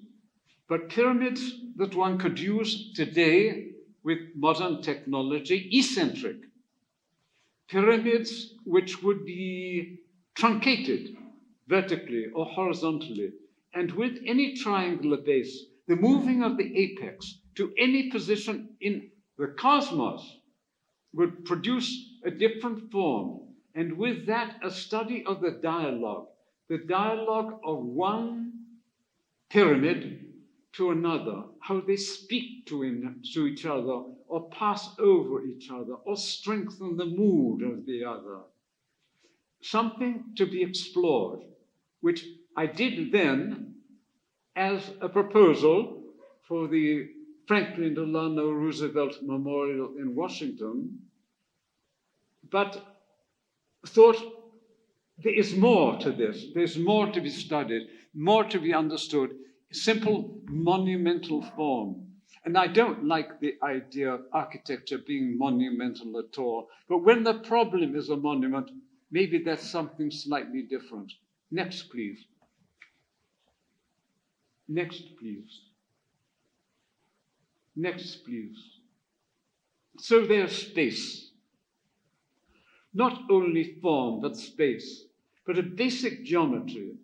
B: but pyramids that one could use today with modern technology, eccentric. Pyramids which would be truncated vertically or horizontally, and with any triangular base, the moving of the apex to any position in the cosmos would produce a different form, and with that, a study of the dialogue of one pyramid to another, how they speak to each other, or pass over each other, or strengthen the mood of the other. Something to be explored, which I did then as a proposal for the Franklin Delano Roosevelt Memorial in Washington, but thought there is more to this. There's more to be studied, more to be understood, simple monumental form. And I don't like the idea of architecture being monumental at all. But when the problem is a monument, maybe that's something slightly different. Next, please. Next, please. Next, please. So there's space. Not only form, but space, but a basic geometry.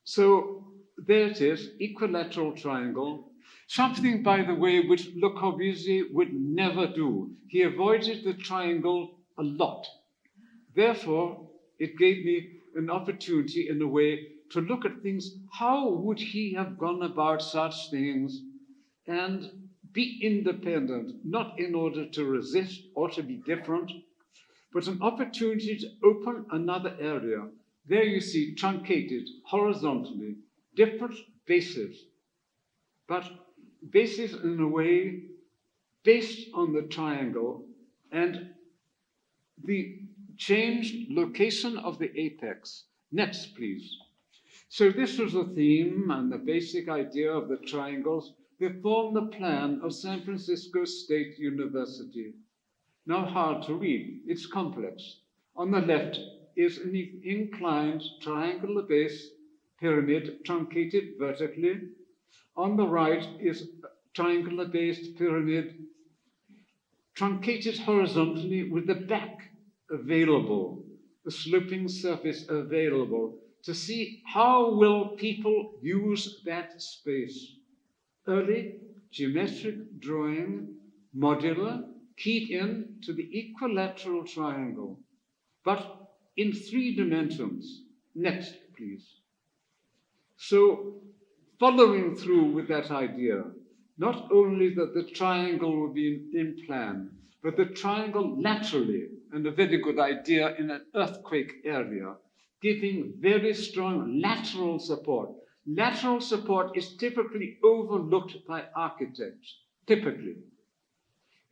B: So there it is, equilateral triangle, something, by the way, which Le Corbusier would never do. He avoided the triangle a lot. Therefore, it gave me an opportunity, in a way, to look at things. How would he have gone about such things and be independent, not in order to resist or to be different, but an opportunity to open another area. There you see truncated horizontally, different bases, but bases in a way based on the triangle and the changed location of the apex. Next, please. So this was the theme and the basic idea of the triangles that form the plan of San Francisco State University. Now hard to read, it's complex. On the left is an inclined triangular base pyramid truncated vertically. On the right is a triangular based pyramid truncated horizontally with the back available, the sloping surface available to see how will people use that space. Early geometric drawing, modular, keyed in to the equilateral triangle, but in 3 dimensions. Next, please. So following through with that idea, not only that the triangle will be in plan, but the triangle laterally, and a very good idea in an earthquake area, giving very strong lateral support. Lateral support is typically overlooked by architects, typically.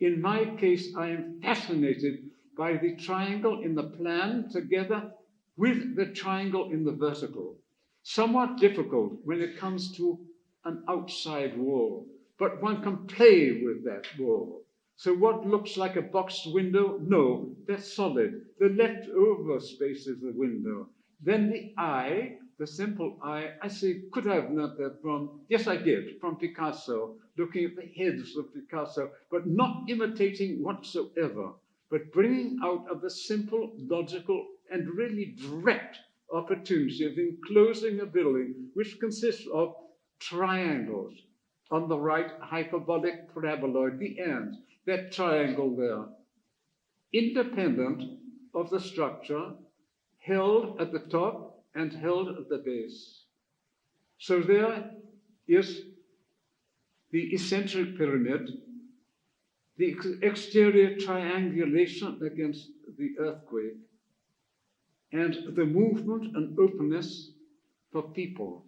B: In my case, I am fascinated by the triangle in the plan together with the triangle in the vertical. Somewhat difficult when it comes to an outside wall, but one can play with that wall. So what looks like a boxed window? No, that's solid. The leftover space is the window. Then the eye, the simple eye, I say, could I have learned that from, yes, I did, from Picasso, looking at the heads of Picasso, but not imitating whatsoever, but bringing out of the simple, logical, and really direct opportunity of enclosing a building which consists of triangles. On the right, hyperbolic paraboloid, the end, that triangle there, independent of the structure, held at the top and held at the base. So there is the eccentric pyramid, the exterior triangulation against the earthquake, and the movement and openness for people.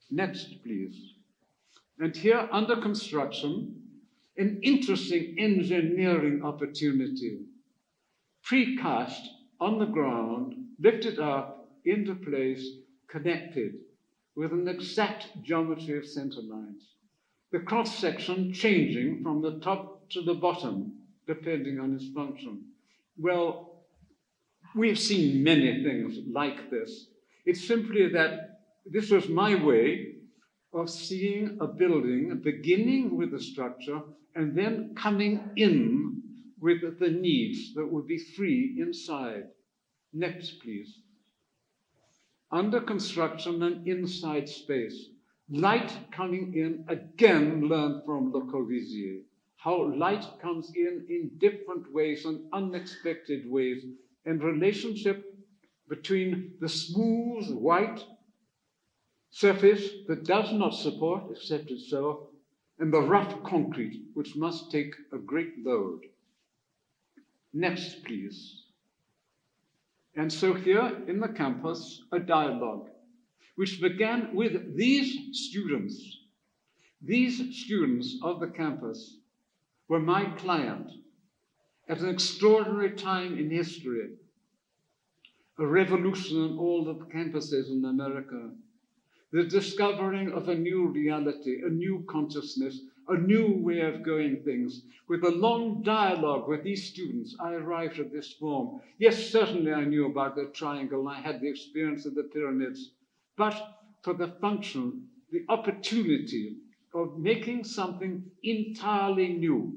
B: Next, please. And here, under construction, an interesting engineering opportunity. Precast on the ground, lifted up into place, connected with an exact geometry of center lines. The cross-section changing from the top to the bottom, depending on its function. Well, we've seen many things like this. It's simply that this was my way of seeing a building beginning with the structure and then coming in with the needs that would be free inside. Next, please. Under construction and inside space, light coming in, again learned from Le Corbusier, how light comes in different ways and unexpected ways, and relationship between the smooth white surface that does not support, except itself, and the rough concrete, which must take a great load. Next, please. And so here in the campus, a dialogue, which began with these students. These students of the campus were my client at an extraordinary time in history, a revolution in all the campuses in America, the discovering of a new reality, a new consciousness, a new way of going things. With a long dialogue with these students, I arrived at this form. Yes, certainly I knew about the triangle, and I had the experience of the pyramids, but for the function, the opportunity of making something entirely new.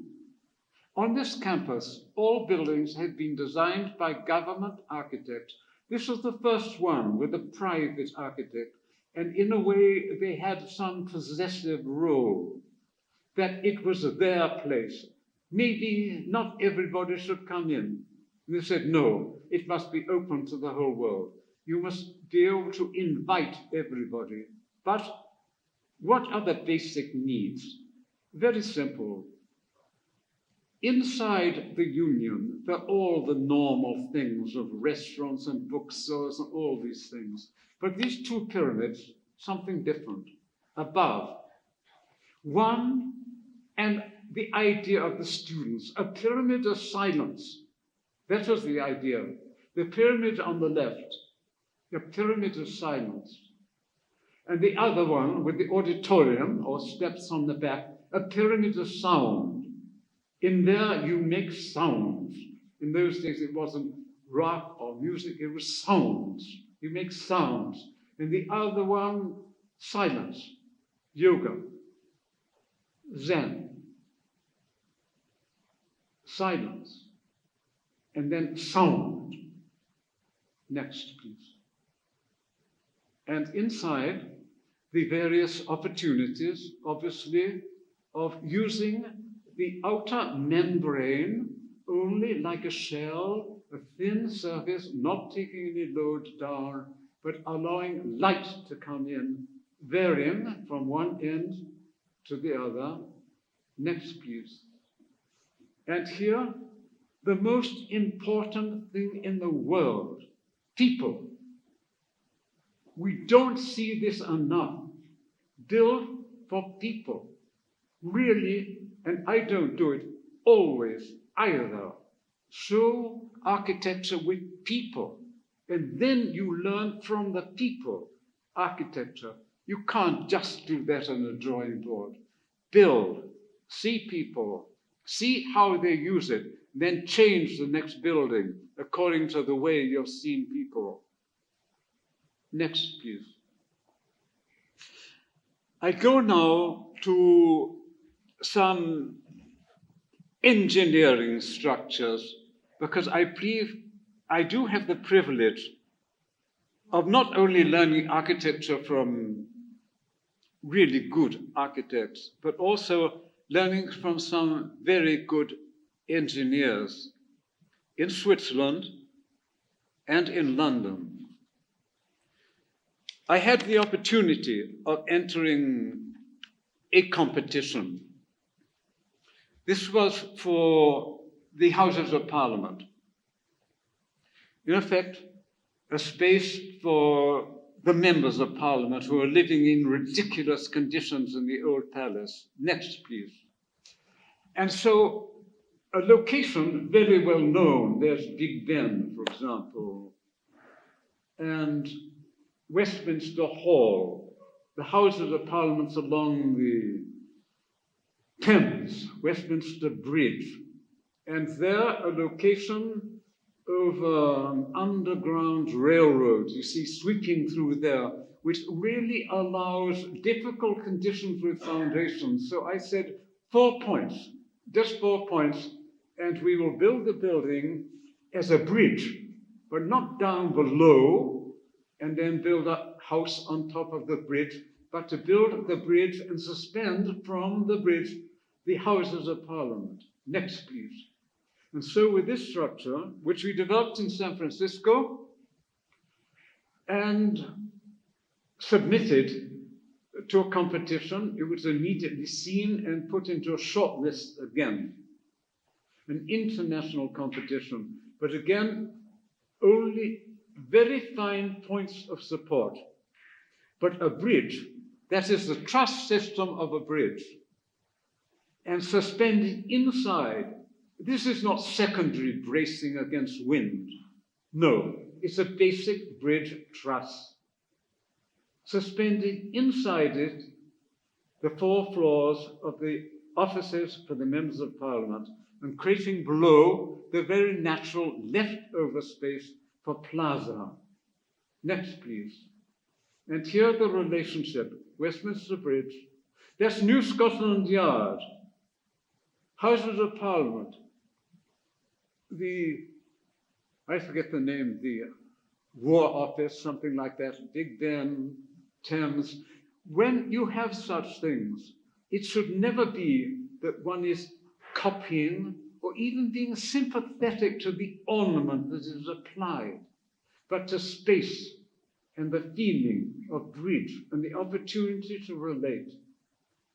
B: On this campus, all buildings had been designed by government architects. This was the first one with a private architect. And in a way, they had some possessive role, that it was their place. Maybe not everybody should come in. And they said, no, it must be open to the whole world. You must be able to invite everybody. But what are the basic needs? Very simple. Inside the union, there are all the normal things of restaurants and bookstores and all these things. But these two pyramids, something different. Above, one, and the idea of the students, a pyramid of silence. That was the idea. The pyramid on the left, a pyramid of silence. And the other one, with the auditorium, or steps on the back, a pyramid of sound. In there, you make sounds. In those days, it wasn't rock or music, it was sounds. You make sounds. And the other one, silence, yoga, Zen, silence, and then sound. Next, please. And inside, the various opportunities, obviously, of using the outer membrane only like a shell, a thin surface, not taking any load down, but allowing light to come in varying from one end to the other. Next, please. And here, the most important thing in the world, people. We don't see this enough. Build for people. Really, and I don't do it always either. Show architecture with people. And then you learn from the people architecture. You can't just do that on a drawing board. Build, see people, see how they use it, then change the next building according to the way you've seen people. Next, please. I go now to some engineering structures because I believe I do have the privilege of not only learning architecture from really good architects, but also learning from some very good engineers in Switzerland and in London. I had the opportunity of entering a competition. This was for the Houses of Parliament. In effect, a space for the members of Parliament who are living in ridiculous conditions in the old palace. Next, please. And so a location very well known, there's Big Ben, for example, and Westminster Hall, the Houses of Parliament along the Thames, Westminster Bridge, and there a location over an underground railroad, you see, sweeping through there, which really allows difficult conditions with foundations. So I said 4 points, just 4 points, and we will build the building as a bridge, but not down below and then build a house on top of the bridge, but to build the bridge and suspend from the bridge the Houses of Parliament. Next, please. And so with this structure, which we developed in San Francisco and submitted to a competition, it was immediately seen and put into a shortlist again. An international competition, but again, only very fine points of support. But a bridge, that is the truss system of a bridge, and suspended inside. This is not secondary bracing against wind. No, it's a basic bridge truss. Suspended inside it, the 4 floors of the offices for the members of Parliament, and creating below the very natural leftover space for plaza. Next, please. And here the relationship, Westminster Bridge. That's New Scotland Yard, Houses of Parliament, I forget the name, the War Office, something like that, Big Ben, Thames. When you have such things, it should never be that one is copying or even being sympathetic to the ornament that is applied, but to space and the feeling of bridge and the opportunity to relate.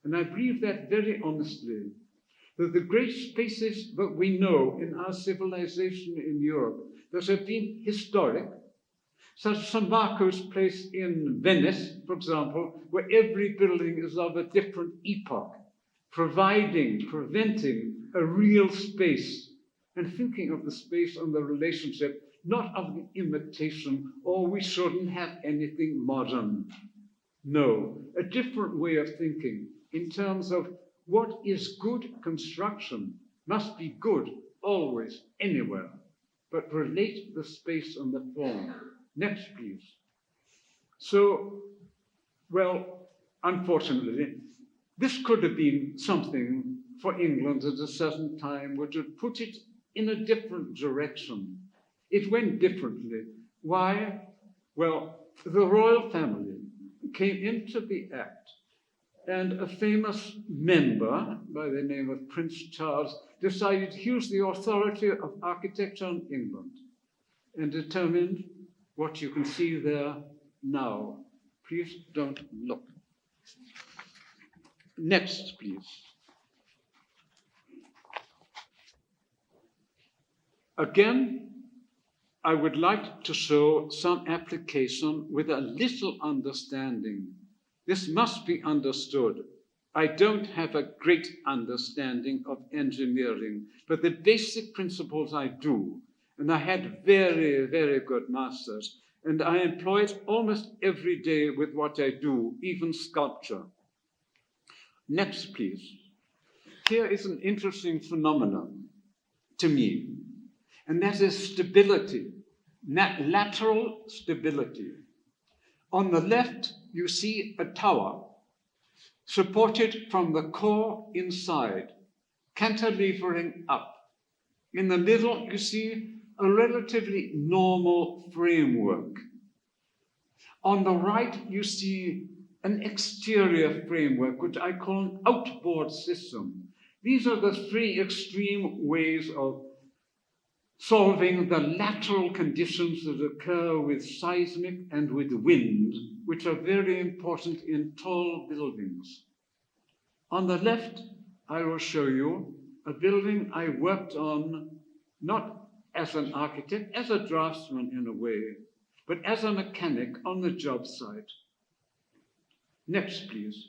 B: And I believe that very honestly, that the great spaces that we know in our civilization in Europe that have been historic, such as San Marco's place in Venice, for example, where every building is of a different epoch, preventing a real space, and thinking of the space and the relationship, not of the imitation, or we shouldn't have anything modern. No, a different way of thinking in terms of what is good construction must be good always, anywhere, but relate the space and the form. Next, please. So, well, unfortunately, this could have been something for England at a certain time which would put it in a different direction. It went differently. Why? Well, the royal family came into the act, and a famous member by the name of Prince Charles decided to use the authority of architecture in England and determined what you can see there now. Please don't look. Next, please. Again, I would like to show some application with a little understanding. This must be understood. I don't have a great understanding of engineering, but the basic principles I do. And I had very, very good masters. And I employ it almost every day with what I do, even sculpture. Next, please. Here is an interesting phenomenon to me, and that is stability, lateral stability. On the left, you see a tower supported from the core inside, cantilevering up. In the middle, you see a relatively normal framework. On the right, you see an exterior framework, which I call an outboard system. These are the three extreme ways of solving the lateral conditions that occur with seismic and with wind, which are very important in tall buildings. On the left, I will show you a building I worked on, not as an architect, as a draftsman in a way, but as a mechanic on the job site. Next, please.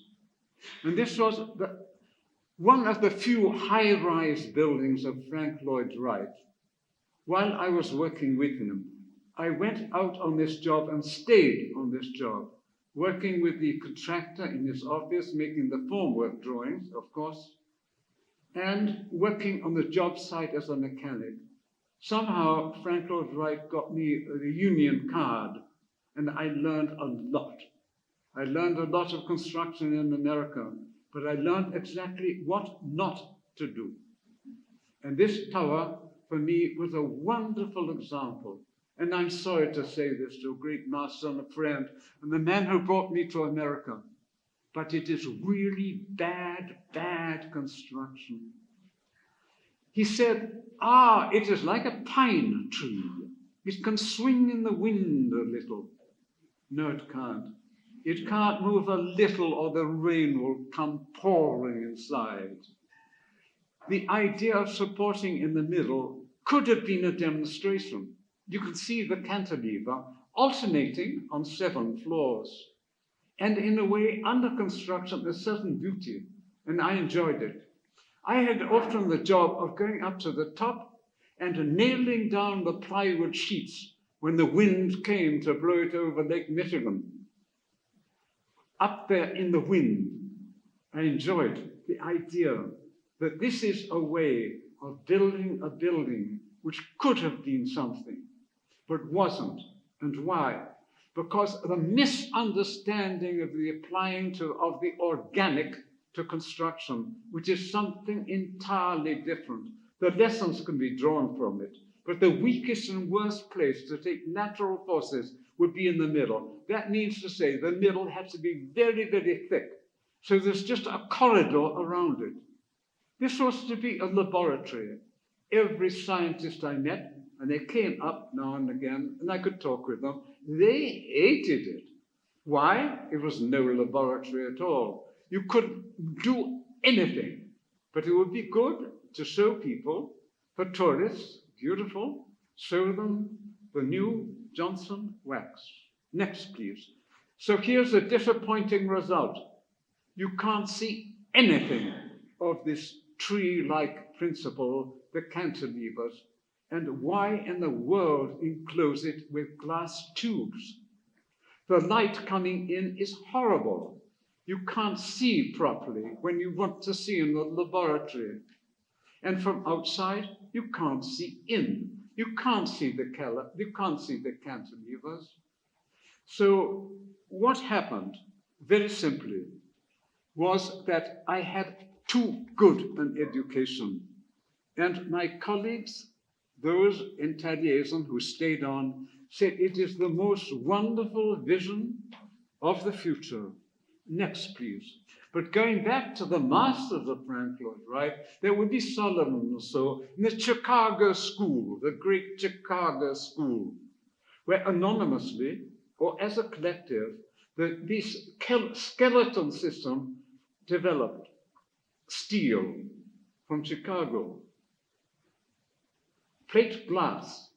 B: And this was one of the few high-rise buildings of Frank Lloyd Wright. While I was working with him, I went out on this job and stayed on this job, working with the contractor in his office, making the formwork drawings, of course, and working on the job site as a mechanic. Somehow, Frank Lloyd Wright got me a union card, and I learned a lot. I learned a lot of construction in America, but I learned exactly what not to do. And this tower, for me, was a wonderful example. And I'm sorry to say this to a great master and a friend, and the man who brought me to America, but it is really bad, bad construction. He said, it is like a pine tree. It can swing in the wind a little. No, it can't. It can't move a little or the rain will come pouring inside. The idea of supporting in the middle could have been a demonstration. You could see the cantilever alternating on 7 floors. And in a way, under construction, there's certain beauty, and I enjoyed it. I had often the job of going up to the top and nailing down the plywood sheets when the wind came to blow it over Lake Michigan. Up there in the wind, I enjoyed the idea that this is a way of building a building which could have been something, but wasn't. And why? Because the misunderstanding of the applying of the organic to construction, which is something entirely different. The lessons can be drawn from it, but the weakest and worst place to take natural forces would be in the middle. That means to say the middle has to be very, very thick. So there's just a corridor around it. This was to be a laboratory. Every scientist I met, and they came up now and again, and I could talk with them, they hated it. Why? It was no laboratory at all. You couldn't do anything, but it would be good to show people, for tourists, beautiful, show them the new Johnson wax. Next, please. So here's a disappointing result. You can't see anything of this tree-like principle, the cantilevers, and why in the world enclose it with glass tubes? The light coming in is horrible. You can't see properly when you want to see in the laboratory. And from outside, you can't see in. You can't see the cantilevers. So what happened, very simply, was that I had too good an education. And my colleagues, those in Taliesin who stayed on, said it is the most wonderful vision of the future. Next, please. But going back to the masters of Frank Lloyd Wright, there would be Solomon or so in the Chicago School, the great Chicago School, where anonymously or as a collective, this skeleton system developed steel from Chicago, plate glass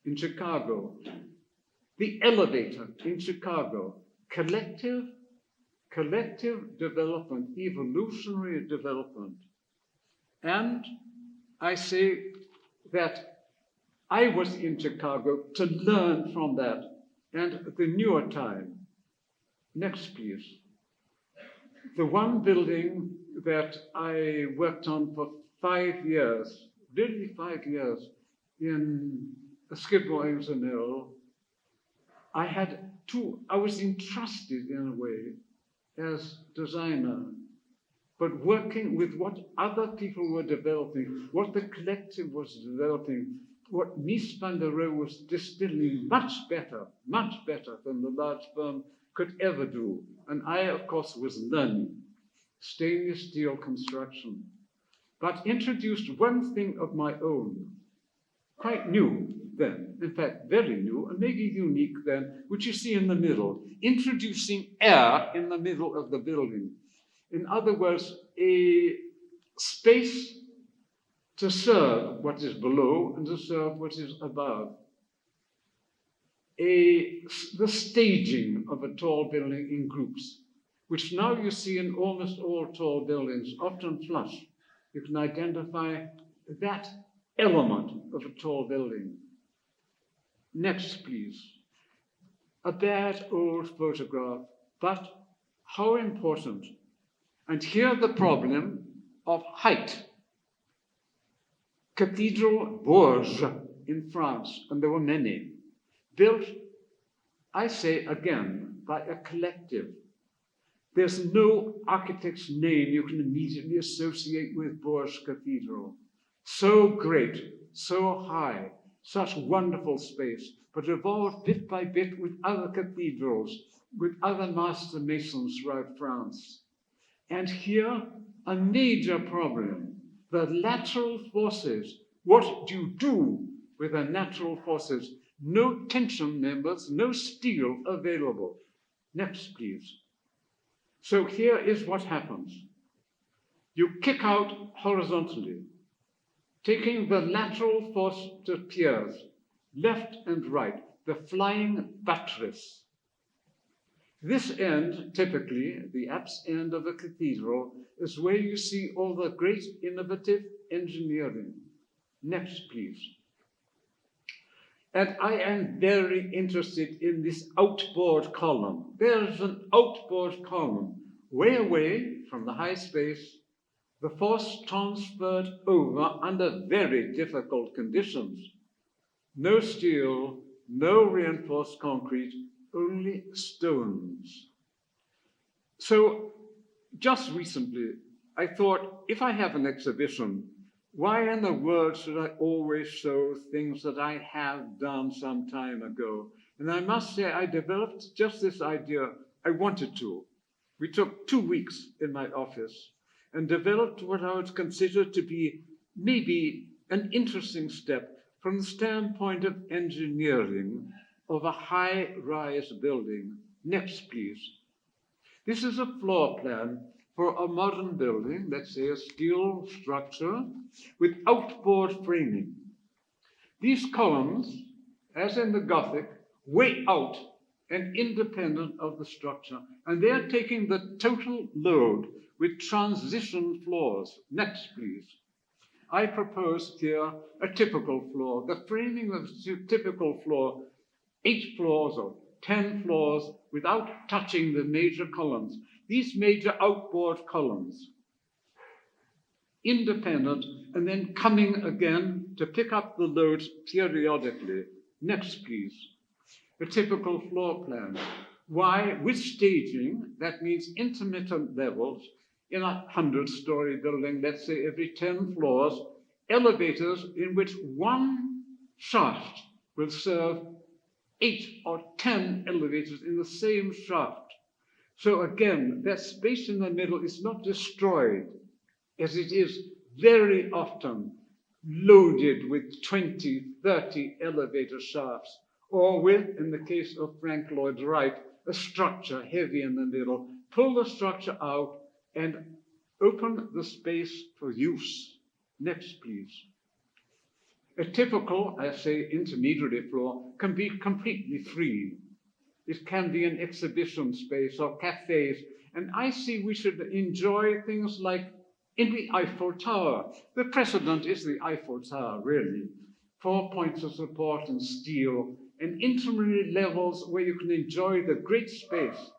B: in Chicago, the elevator in Chicago, collective development, evolutionary development. And I say that I was in Chicago to learn from that and the newer time. Next, please. The one building that I worked on for 5 years, really 5 years, in Skidmore, Hill, I was entrusted in a way as designer, but working with what other people were developing, what the collective was developing, what Mies van der Rohe was distilling much better than the large firm could ever do. And I, of course, was learning stainless steel construction, but introduced one thing of my own, quite new then, in fact, very new, and maybe unique then, which you see in the middle, introducing air in the middle of the building. In other words, a space to serve what is below and to serve what is above. The staging of a tall building in groups, which now you see in almost all tall buildings, often flush. You can identify that element of a tall building. Next, please. A bad old photograph, but how important. And here the problem of height. Cathedral Bourges in France, and there were many, built, I say again, by a collective. There's no architect's name you can immediately associate with Bourges Cathedral. So great, so high, such wonderful space, but evolved bit by bit with other cathedrals, with other master masons throughout France. And here, a major problem, the lateral forces. What do you do with the lateral forces? No tension members, no steel available. Next, please. So here is what happens. You kick out horizontally, taking the lateral force to piers, left and right, the flying buttress. This end, typically, the apse end of a cathedral, is where you see all the great innovative engineering. Next, please. And I am very interested in this outboard column. There's an outboard column, way away from the high space, the force transferred over under very difficult conditions. No steel, no reinforced concrete, only stones. So just recently, I thought, if I have an exhibition, why in the world should I always show things that I have done some time ago? And I must say, I developed just this idea. I wanted to. We took 2 weeks in my office and developed what I would consider to be maybe an interesting step from the standpoint of engineering of a high-rise building. Next, please. This is a floor plan for a modern building, let's say a steel structure with outboard framing. These columns, as in the Gothic, way out and independent of the structure, and they're taking the total load with transition floors. Next, please. I propose here a typical floor. The framing of a typical floor, 8 floors or 10 floors without touching the major columns. These major outboard columns, independent, and then coming again to pick up the loads periodically. Next, please. A typical floor plan. Why? With staging, that means intermittent levels in a 100-story building, let's say every 10 floors, elevators in which one shaft will serve 8 or 10 elevators in the same shaft. So again, that space in the middle is not destroyed, as it is very often loaded with 20, 30 elevator shafts, or with, in the case of Lloyd Wright, a structure heavy in the middle. Pull the structure out and open the space for use. Next, please. A typical, I say, intermediary floor can be completely free. It can be an exhibition space or cafes. And I see we should enjoy things like in the Eiffel Tower. The precedent is the Eiffel Tower, really. 4 points of support in steel and intermediate levels where you can enjoy the great space.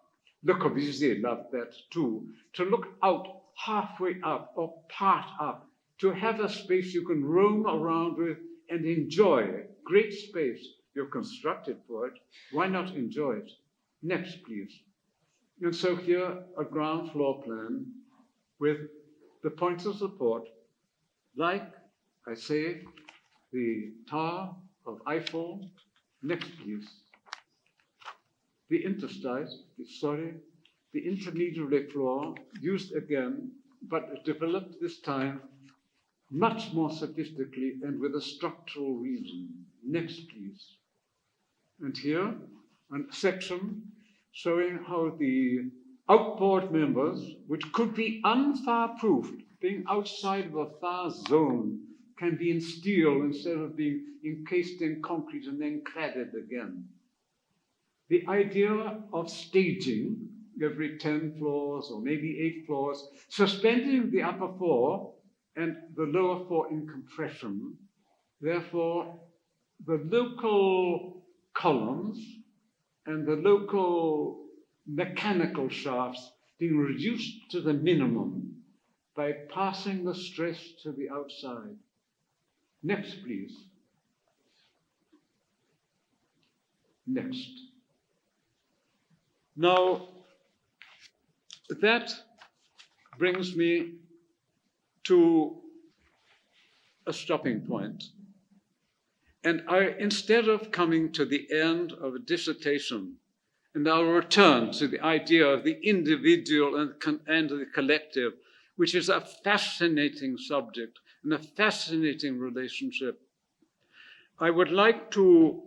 B: Le Corbusier loved that too, to look out halfway up or part up, to have a space you can roam around with and enjoy. Great space. You're constructed for it. Why not enjoy it? Next, please. And so here, a ground floor plan with the points of support, like, I say, the Tower of Eiffel. Next, please. The interstice, the intermediary floor, used again, but developed this time much more sophisticatedly and with a structural reason. Next, please. And here, a section showing how the outboard members, which could be unfire-proofed, being outside of a fire zone, can be in steel instead of being encased in concrete and then cladded again. The idea of staging every 10 floors or maybe 8 floors, suspending the upper 4 and the lower 4 in compression. Therefore, the local columns and the local mechanical shafts being reduced to the minimum by passing the stress to the outside. Next, please. Next. Now, that brings me to a stopping point. And instead of coming to the end of a dissertation, and I'll return to the idea of the individual and the collective, which is a fascinating subject and a fascinating relationship, I would like to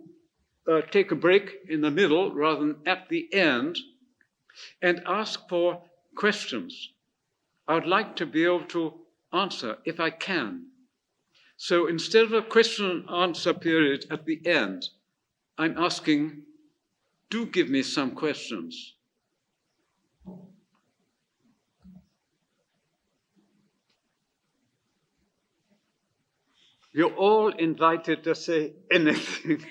B: take a break in the middle rather than at the end and ask for questions. I would like to be able to answer if I can. So instead of a question and answer period at the end, I'm asking, do give me some questions. You're all invited to say anything.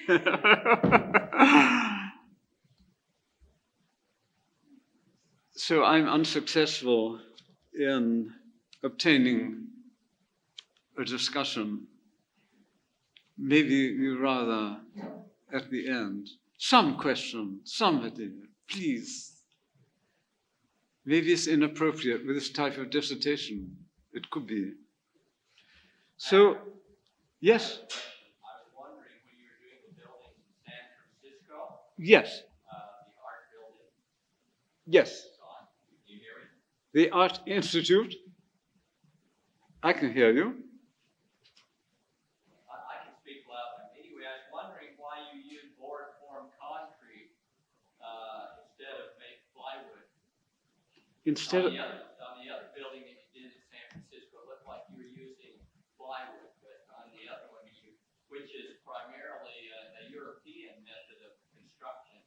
B: So I'm unsuccessful in obtaining a discussion. Maybe you rather at the end. Some question, somebody, please. Maybe it's inappropriate with this type of dissertation. It could be. So, yes?
C: I was wondering when you were doing the buildings in San Francisco.
B: Yes.
C: The art building.
B: Yes.
C: Can you hear me?
B: The Art Institute. I can hear you.
C: I can speak loud. Anyway, I was wondering why you used board-formed concrete instead of make plywood.
B: Instead of,
C: On the other building that you did in San Francisco, it looked like you were using plywood, but on the other one, which is primarily a European method of construction,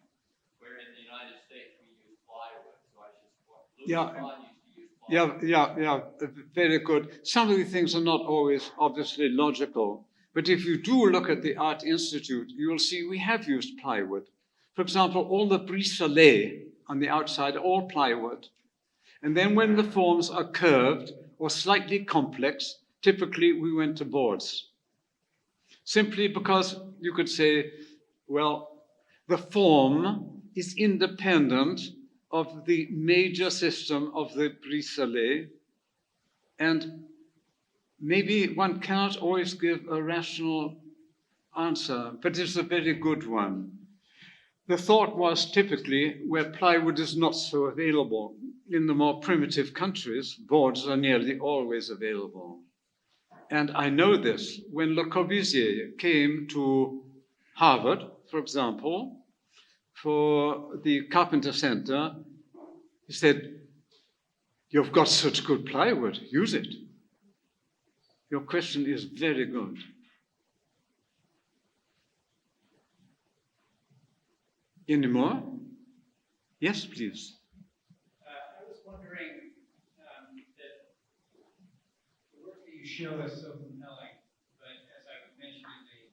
C: where in the United States we use plywood. So I just Louis Kahn used to use plywood.
B: yeah, very good. Some of the things are not always obviously logical, but if you do look at the Art Institute, you will see we have used plywood. For example, all the brise-soleil on the outside, all plywood. And then when the forms are curved or slightly complex, typically we went to boards. Simply because you could say, well, the form is independent of the major system of the brise-soleil, and maybe one cannot always give a rational answer, but it's a very good one. The thought was typically where plywood is not so available. In the more primitive countries, boards are nearly always available. And I know this. When Le Corbusier came to Harvard, for example, for the Carpenter Center, he said, You've got such good plywood, use it. Your question is very good. Any more? Yes, please.
A: I was wondering that the work that you show is so compelling, but as I mentioned in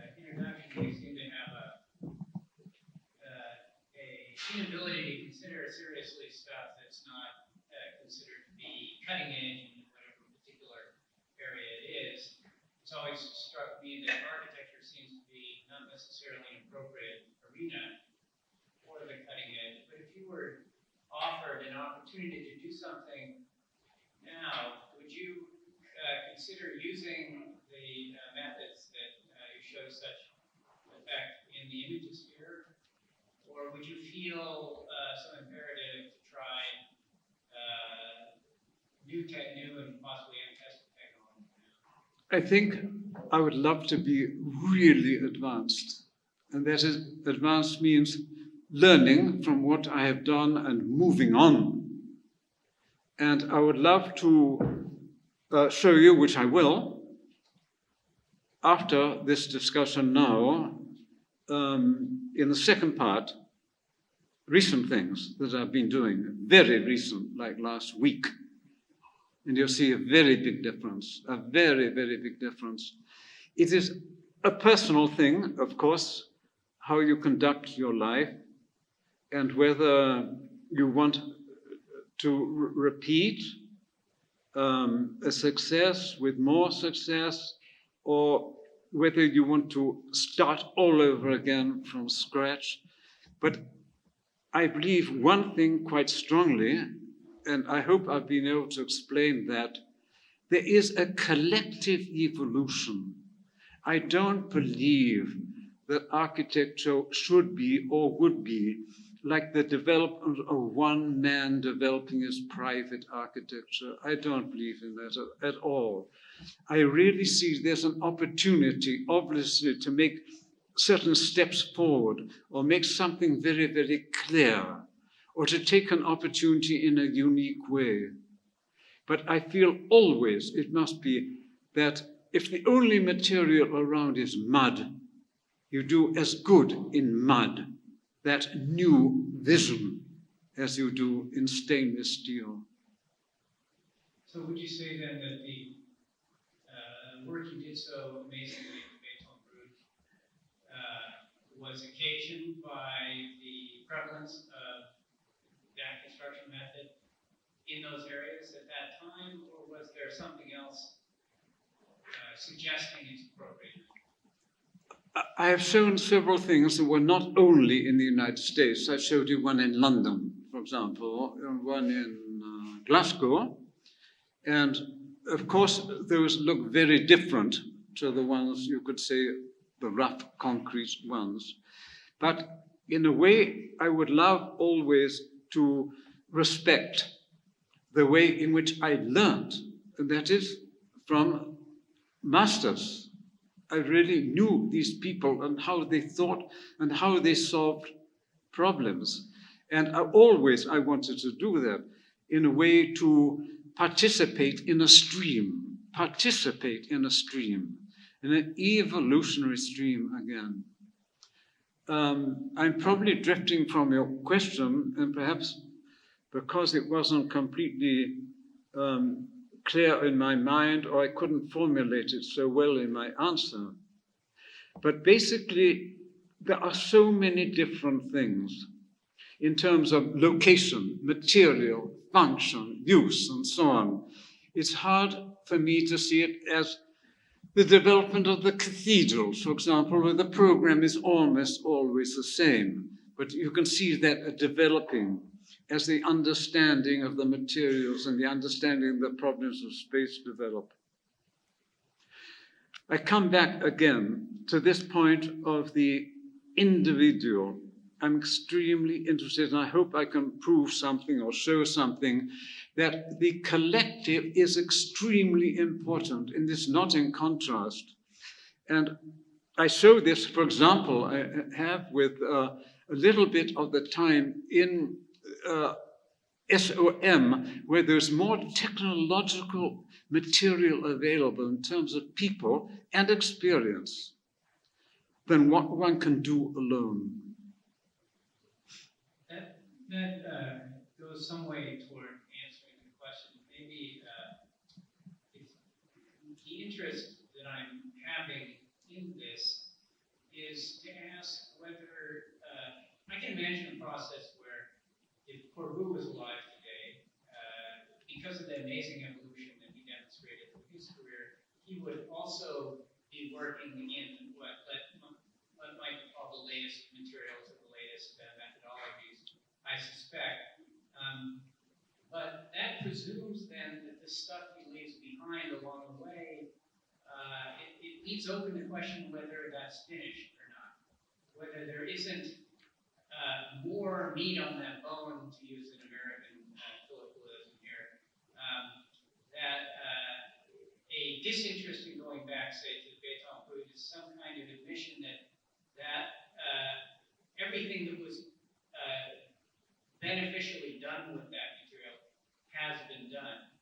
A: the introduction, you seem to have a inability to consider seriously stuff that's not considered to be cutting edge in whatever particular area it is. It's always struck me that architecture seems to be not necessarily an appropriate arena for the cutting edge. But if you were offered an opportunity to do something now, would you consider using the methods that you show such effect in the images here? Or would you feel some imperative to try new and possibly untested technology?
B: I think I would love to be really advanced. And that is, advanced means learning from what I have done and moving on. And I would love to show you, which I will, after this discussion now, in the second part, recent things that I've been doing, very recent, like last week. And you'll see a very big difference, a very, very big difference. It is a personal thing, of course, how you conduct your life and whether you want to repeat a success with more success, or whether you want to start all over again from scratch. But I believe one thing quite strongly, and I hope I've been able to explain that, there is a collective evolution. I don't believe that architecture should be or would be like the development of one man developing his private architecture. I don't believe in that at all. I really see there's an opportunity, obviously, to make certain steps forward or make something very, very clear, or to take an opportunity in a unique way. But I feel always it must be that if the only material around is mud, you do as good in mud, that new vision, as you do in stainless steel.
A: So would you say then that the work you did so amazingly in Beton Brut was occasioned by the prevalence of that construction method in those areas at that time, or was there something else suggesting its appropriate?
B: I have shown several things that were not only in the United States. I showed you one in London, for example, and one in Glasgow. And of course, those look very different to the ones, you could say, the rough concrete ones. But in a way, I would love always to respect the way in which I learned, and that is from masters. I really knew these people and how they thought and how they solved problems. And I wanted to do that in a way to participate in a stream, in an evolutionary stream again. I'm probably drifting from your question, and perhaps because it wasn't completely clear in my mind, or I couldn't formulate it so well in my answer. But basically, there are so many different things in terms of location, material, function, use, and so on. It's hard for me to see it as the development of the cathedrals, for example, where the program is almost always the same. But you can see that developing as the understanding of the materials and the understanding of the problems of space develop. I come back again to this point of the individual. I'm extremely interested, and I hope I can prove something or show something, that the collective is extremely important, and is not in contrast. And I show this, for example, I have with a little bit of the time in SOM, where there's more technological material available in terms of people and experience than what one can do alone.
A: That goes some way toward answering the question. Maybe if the interest that I'm having in this is to ask whether I can imagine a process where if Corbusier was alive today, because of the amazing evolution that he demonstrated through his career, he would also be working in what might be called the latest materials or the latest methodologies, I suspect. But that presumes then that the stuff he leaves behind along the way, it leaves open the question whether that's finished or not, whether there isn't more meat on that bone, to use an American colloquialism here, that a disinterest in going back, say, to the Tamalpais is some kind of admission that everything that was beneficially done with that material has been done,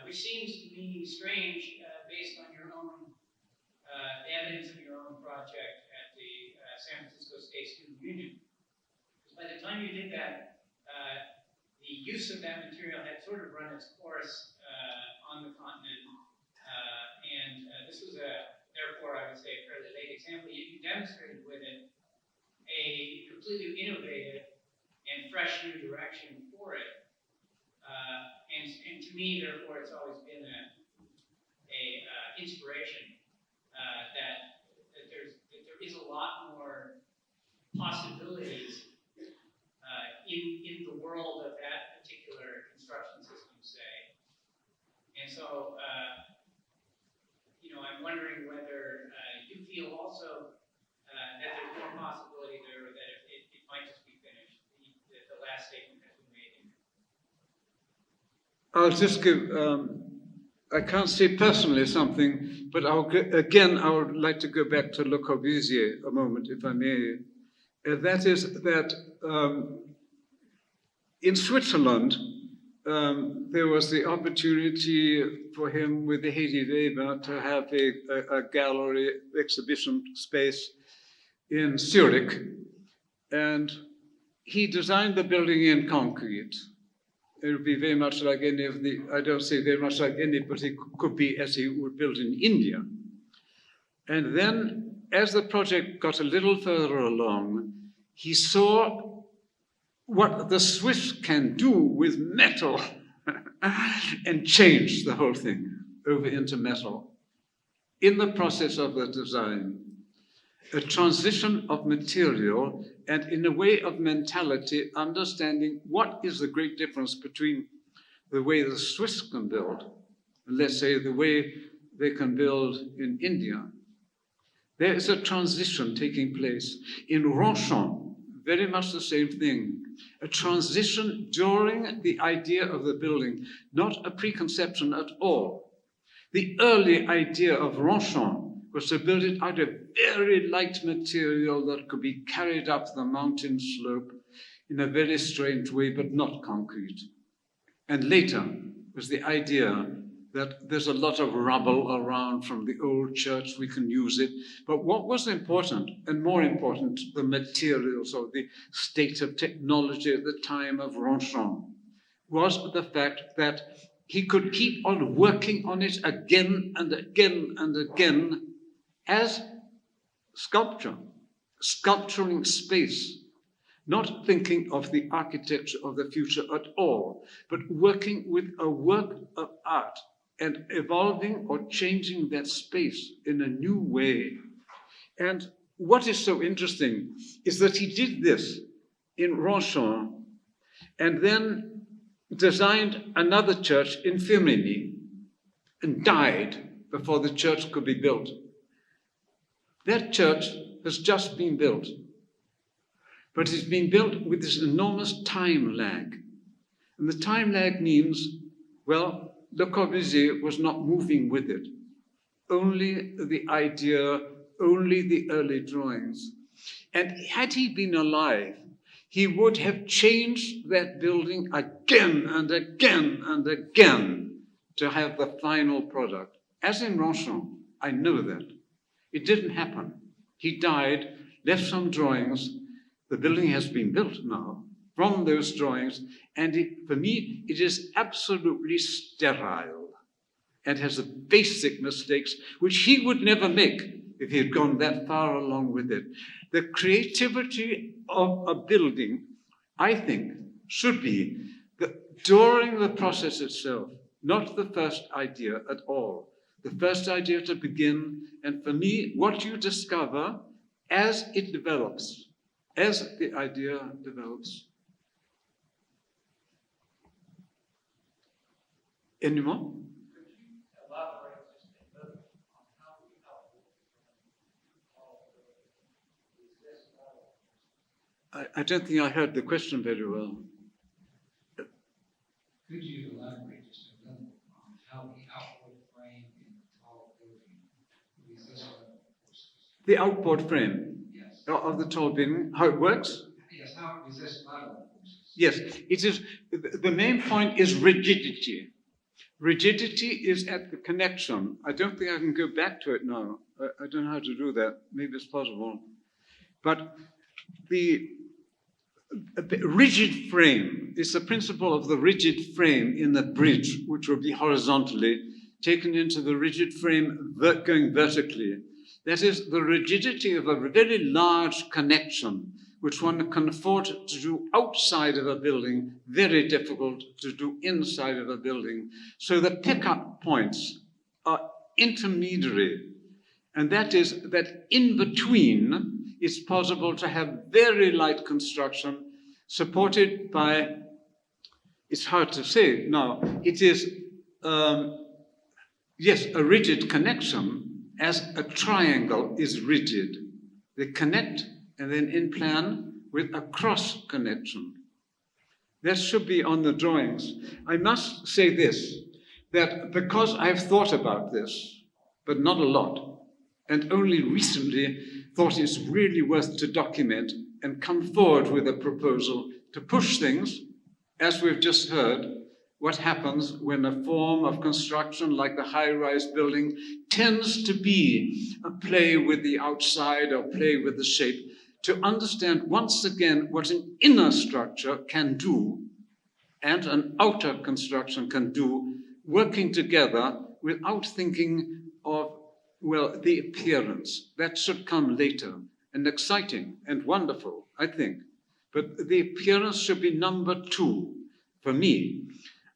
A: which seems to me strange based on your own evidence of your own project at the San Francisco State Student Union. Because by the time you did that, the use of that material had sort of run its course on the continent, and this was therefore, I would say, a fairly late example. You demonstrated with it a completely innovative and fresh new direction for it. And to me, therefore, it's always been a inspiration that there is a lot more possibilities in the world of that particular construction system, say. And so, I'm wondering whether you feel also that there's more possibility there, or that it might just be finished, the last statement has been made.
B: I'll just give, I can't say personally something, but I would like to go back to Le Corbusier a moment, if I may. That is that in Switzerland, there was the opportunity for him with the Hedi Weber to have a gallery exhibition space in Zurich, and he designed the building in concrete. It would be very much like any of the, I don't say very much like any, but it could be as he would build in India. And then, as the project got a little further along, he saw what the Swiss can do with metal and changed the whole thing over into metal. In the process of the design, a transition of material and in a way of mentality, understanding what is the great difference between the way the Swiss can build, and let's say the way they can build in India. There is a transition taking place. In Ronchamp, very much the same thing. A transition during the idea of the building, not a preconception at all. The early idea of Ronchamp was to build it out of very light material that could be carried up the mountain slope in a very strange way, but not concrete. And later was the idea that there's a lot of rubble around from the old church, we can use it. But what was important, and more important, the materials or the state of technology at the time of Ronchamp, was the fact that he could keep on working on it again and again and again as sculpture, sculpturing space, not thinking of the architecture of the future at all, but working with a work of art and evolving or changing that space in a new way. And what is so interesting is that he did this in Ronchamp and then designed another church in Firminy and died before the church could be built. That church has just been built, but it's been built with this enormous time lag. And the time lag means, well, Le Corbusier was not moving with it. Only the idea, only the early drawings. And had he been alive, he would have changed that building again and again and again to have the final product. As in Ronchamp, I know that. It didn't happen. He died, left some drawings. The building has been built now from those drawings, and for me, it is absolutely sterile and has the basic mistakes which he would never make if he had gone that far along with it. The creativity of a building, I think, should be during the process itself, not the first idea at all. The first idea to begin, and for me, what you discover as it develops, as the idea develops. Any more? I don't think I heard the question very well.
D: Could you elaborate just a little on how the outboard frame in the tall building resists level forces?
B: The outboard frame,
D: Yes.
B: Of the tall building, how it works?
D: Yes, how it resists level forces.
B: Yes, it is. The main point is rigidity. Rigidity is at the connection. I don't think I can go back to it now. I don't know how to do that. Maybe it's possible. But the rigid frame is the principle of the rigid frame in the bridge, which will be horizontally taken into the rigid frame going vertically. That is the rigidity of a very large connection, which one can afford to do outside of a building, very difficult to do inside of a building. So the pickup points are intermediary, and that is that in between it's possible to have very light construction supported by, it's hard to say now, it is, yes, a rigid connection as a triangle is rigid. They connect and then in plan with a cross connection. That should be on the drawings. I must say this, that because I've thought about this, but not a lot, and only recently thought it's really worth to document and come forward with a proposal to push things, as we've just heard, what happens when a form of construction like the high-rise building tends to be a play with the outside or play with the shape, to understand once again what an inner structure can do and an outer construction can do, working together without thinking of, well, the appearance. That should come later, and exciting and wonderful, I think. But the appearance should be number two for me.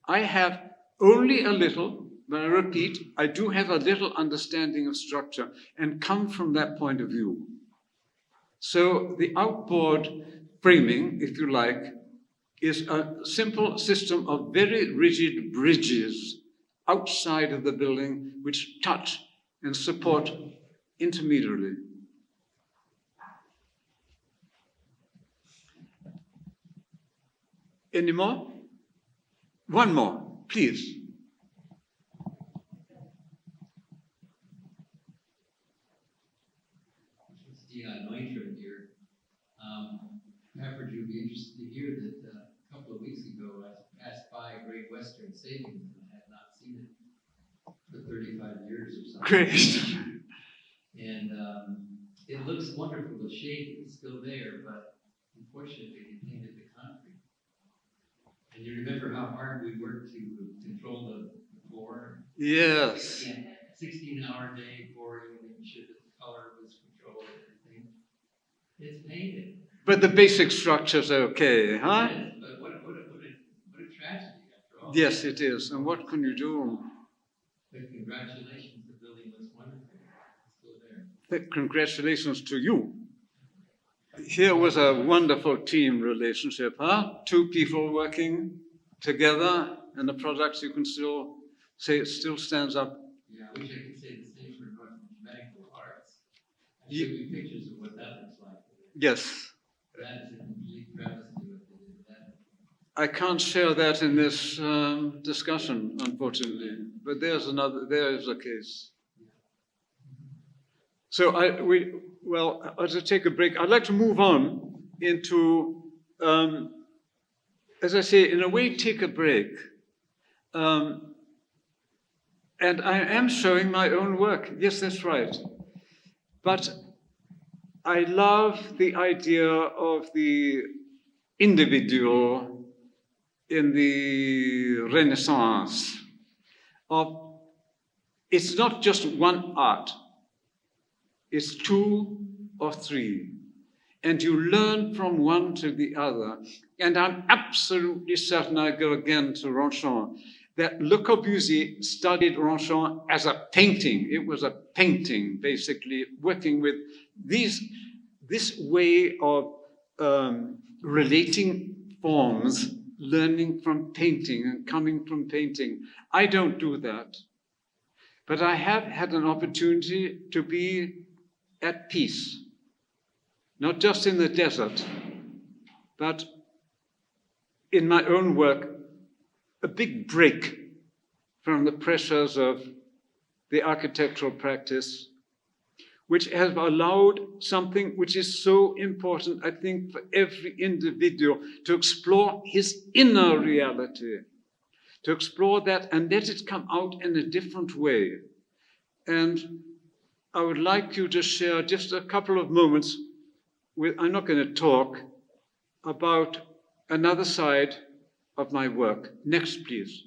B: I have only a little, but I repeat, I do have a little understanding of structure and come from that point of view. So the outboard framing, if you like, is a simple system of very rigid bridges outside of the building which touch and support intermediarily. Any more? One more, please.
D: Dion Neutron here. Paffard, you'd be interested to hear that a couple of weeks ago I passed by Great Western Savings and I had not seen it for 35 years or something.
B: Great.
D: And it looks wonderful. The shape is still there, but unfortunately they painted the concrete. And you remember how hard we worked to control the floor?
B: Yes.
D: Yeah, 16-hour day pouring, making sure that the color was controlled and everything. It's painted.
B: But the basic structure's okay, huh?
D: It is, but what a tragedy after all.
B: Yes, it is. And what can you do?
D: But congratulations, the building looks wonderful. It's still there.
B: Congratulations to you. Here was a wonderful team relationship, huh? Two people working together, and the product you can still say it still stands up.
D: Yeah, I wish I could say the same for North Medical Arts. I showed you pictures of what that looks like.
B: Yes.
D: That is a complete travesty what they did with that.
B: I can't share that in this discussion, unfortunately, but there is a case. So I'll take a break. I'd like to move on into as I say, in a way, take a break. And I am showing my own work. Yes, that's right. But I love the idea of the individual in the Renaissance. It's not just one art. It's two or three. And you learn from one to the other. And I'm absolutely certain, I go again to Ronchamp, that Le Corbusier studied Ronchamp as a painting. It was a painting, basically, working with this way of relating forms, learning from painting and coming from painting. I don't do that. But I have had an opportunity to be at peace, not just in the desert, but in my own work, a big break from the pressures of the architectural practice, which has allowed something which is so important, I think, for every individual to explore his inner reality, to explore that and let it come out in a different way. And I would like you to share just a couple of moments I'm not going to talk about another side of my work. Next, please.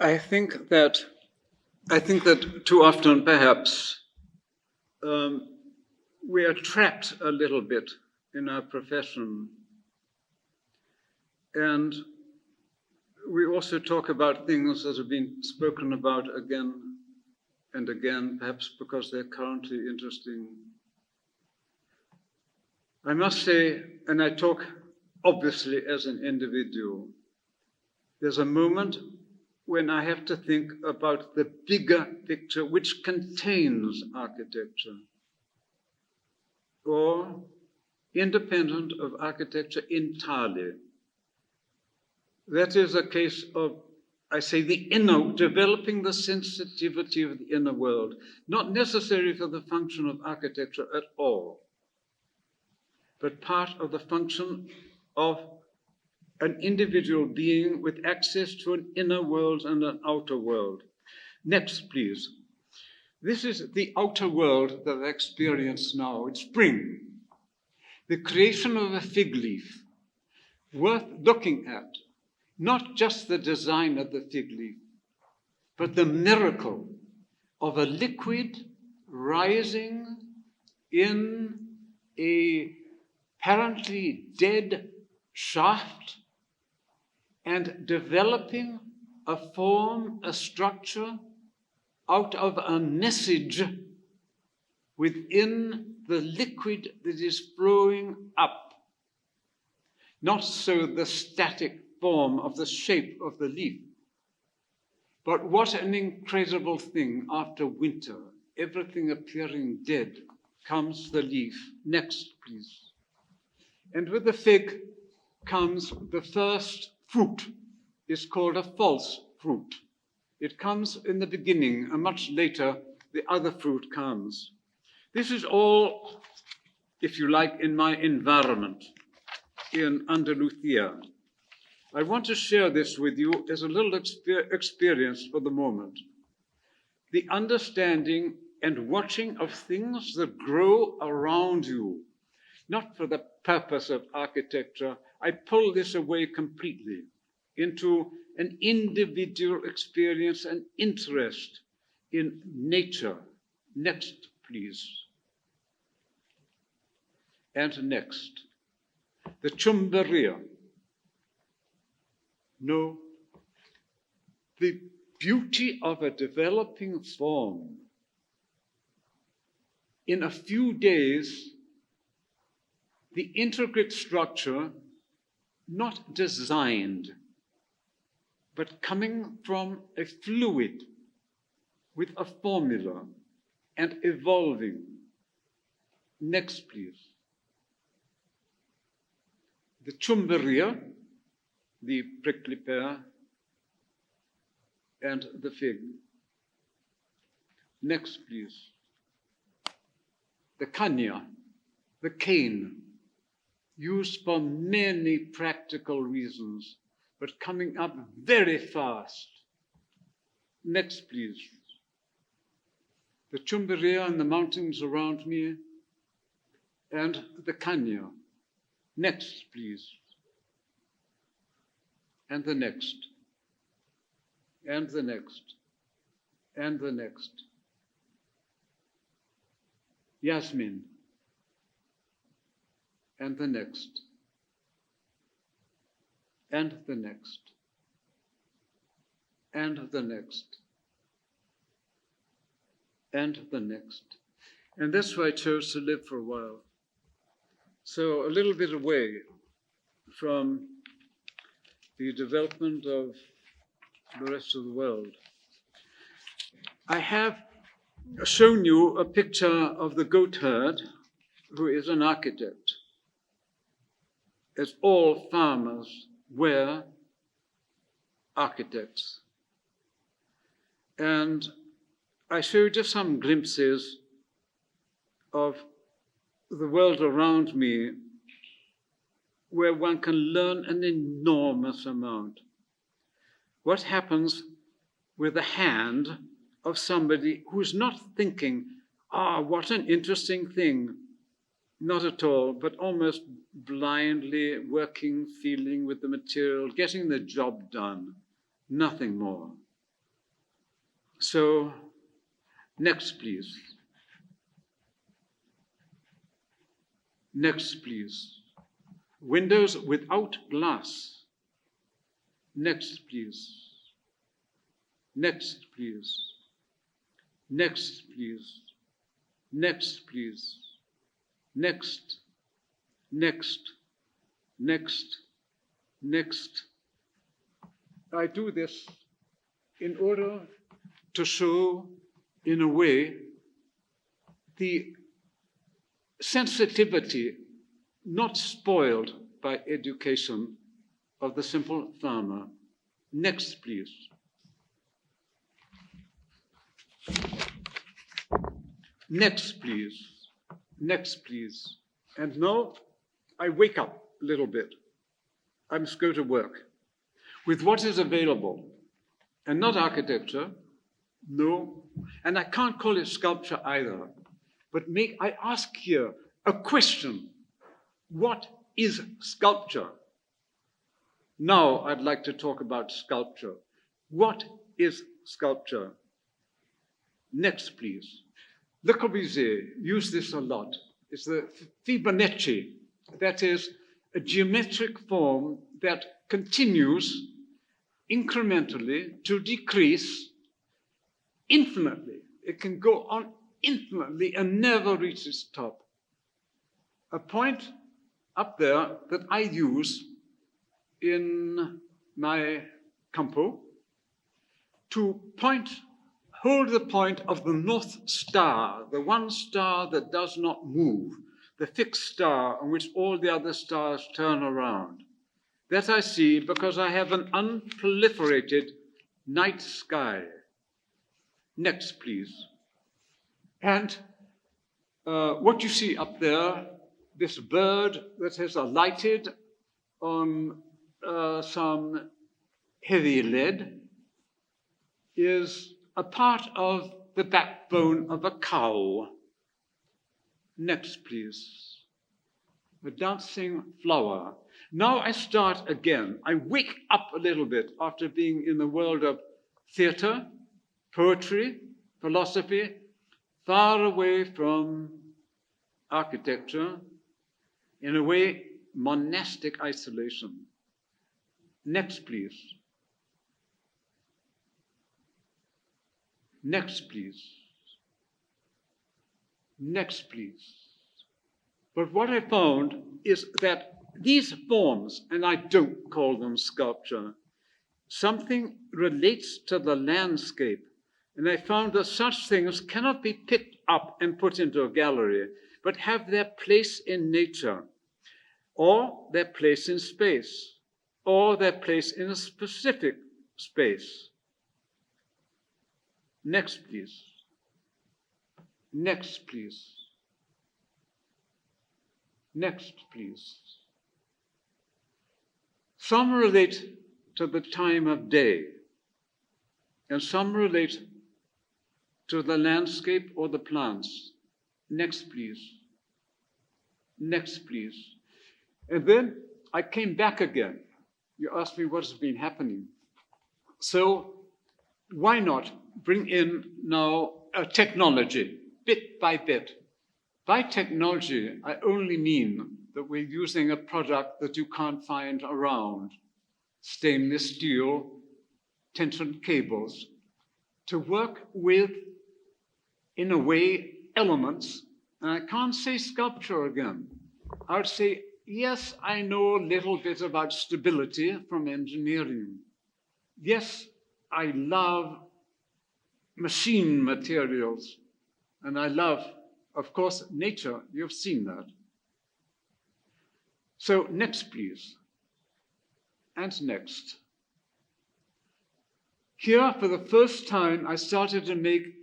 B: I think that too often, perhaps, we are trapped a little bit in our profession. And we also talk about things that have been spoken about again and again, perhaps because they're currently interesting. I must say, and I talk obviously as an individual, there's a moment when I have to think about the bigger picture which contains architecture, or independent of architecture entirely. That is a case of, I say, the inner, developing the sensitivity of the inner world, not necessary for the function of architecture at all, but part of the function of an individual being with access to an inner world and an outer world. Next, please. This is the outer world that I experience now. It's spring, the creation of a fig leaf, worth looking at. Not just the design of the fig leaf, but the miracle of a liquid rising in a apparently dead shaft and developing a form, a structure out of a message within the liquid that is flowing up. Not so the static form of the shape of the leaf, but what an incredible thing after winter, everything appearing dead, comes the leaf. Next, please. And with the fig comes the first fruit. It's called a false fruit. It comes in the beginning, and much later the other fruit comes. This is all, if you like, in my environment in Andalusia. I want to share this with you as a little experience for the moment. The understanding and watching of things that grow around you, not for the purpose of architecture. I pull this away completely into an individual experience and interest in nature. Next, please. And next. The Chumberia. No, the beauty of a developing form. In a few days, the intricate structure, not designed, but coming from a fluid with a formula and evolving. Next, please. The Chumberia, the prickly pear, and the fig. Next, please. The caña, the cane, used for many practical reasons, but coming up very fast. Next, please. The Chumberia in the mountains around me, and the caña. Next, please. And the next, and the next, and the next. Yasmin, and the next, and the next, and the next, and the next. And that's why I chose to live for a while. So a little bit away from the development of the rest of the world. I have shown you a picture of the goat herd, who is an architect. As all farmers were architects. And I show you just some glimpses of the world around me where one can learn an enormous amount. What happens with the hand of somebody who's not thinking, what an interesting thing. Not at all, but almost blindly working, feeling with the material, getting the job done, nothing more. So, next, please. Next, please. Windows without glass. Next, please. Next, please. Next, please. Next, please. Next, next, next, next. I do this in order to show, in a way, the sensitivity not spoiled by education of the simple farmer. Next, please. Next, please. Next, please. And now I wake up a little bit. I must go to work with what is available, and not architecture, no, and I can't call it sculpture either, but I ask here a question. What is sculpture? Now I'd like to talk about sculpture. What is sculpture? Next, please. Le Corbusier used this a lot. It's the Fibonacci, that is a geometric form that continues incrementally to decrease infinitely. It can go on infinitely and never reach its top. A point up there that I use in my campo to hold the point of the North Star, the one star that does not move, the fixed star on which all the other stars turn around. That I see because I have an unproliferated night sky. Next, please. And what you see up there, this bird that has alighted on some heavy lead, is a part of the backbone of a cow. Next, please. The dancing flower. Now I start again. I wake up a little bit after being in the world of theater, poetry, philosophy, far away from architecture, in a way, monastic isolation. Next, please. Next, please. Next, please. But what I found is that these forms, and I don't call them sculpture, something relates to the landscape. And I found that such things cannot be picked up and put into a gallery, but have their place in nature, or their place in space, or their place in a specific space. Next, please. Next, please. Next, please. Some relate to the time of day, and some relate to the landscape or the plants. Next, please. Next, please. And then I came back again. You asked me what has been happening. So why not bring in now a technology, bit by bit. By technology, I only mean that we're using a product that you can't find around, stainless steel, tension cables, to work with, in a way, elements. And I can't say sculpture again. I would say, yes, I know a little bit about stability from engineering. Yes, I love machine materials, and I love, of course, nature. You've seen that. So next, please. And next. Here, for the first time, I started to make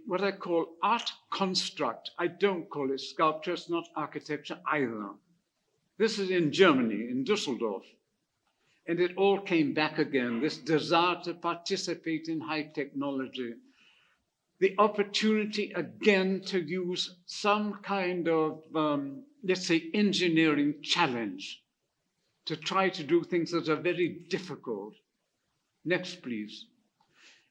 B: what I call art construct. I don't call it sculpture, it's not architecture either. This is in Germany, in Düsseldorf. And it all came back again, this desire to participate in high technology. The opportunity again to use some kind of, let's say, engineering challenge to try to do things that are very difficult. Next, please.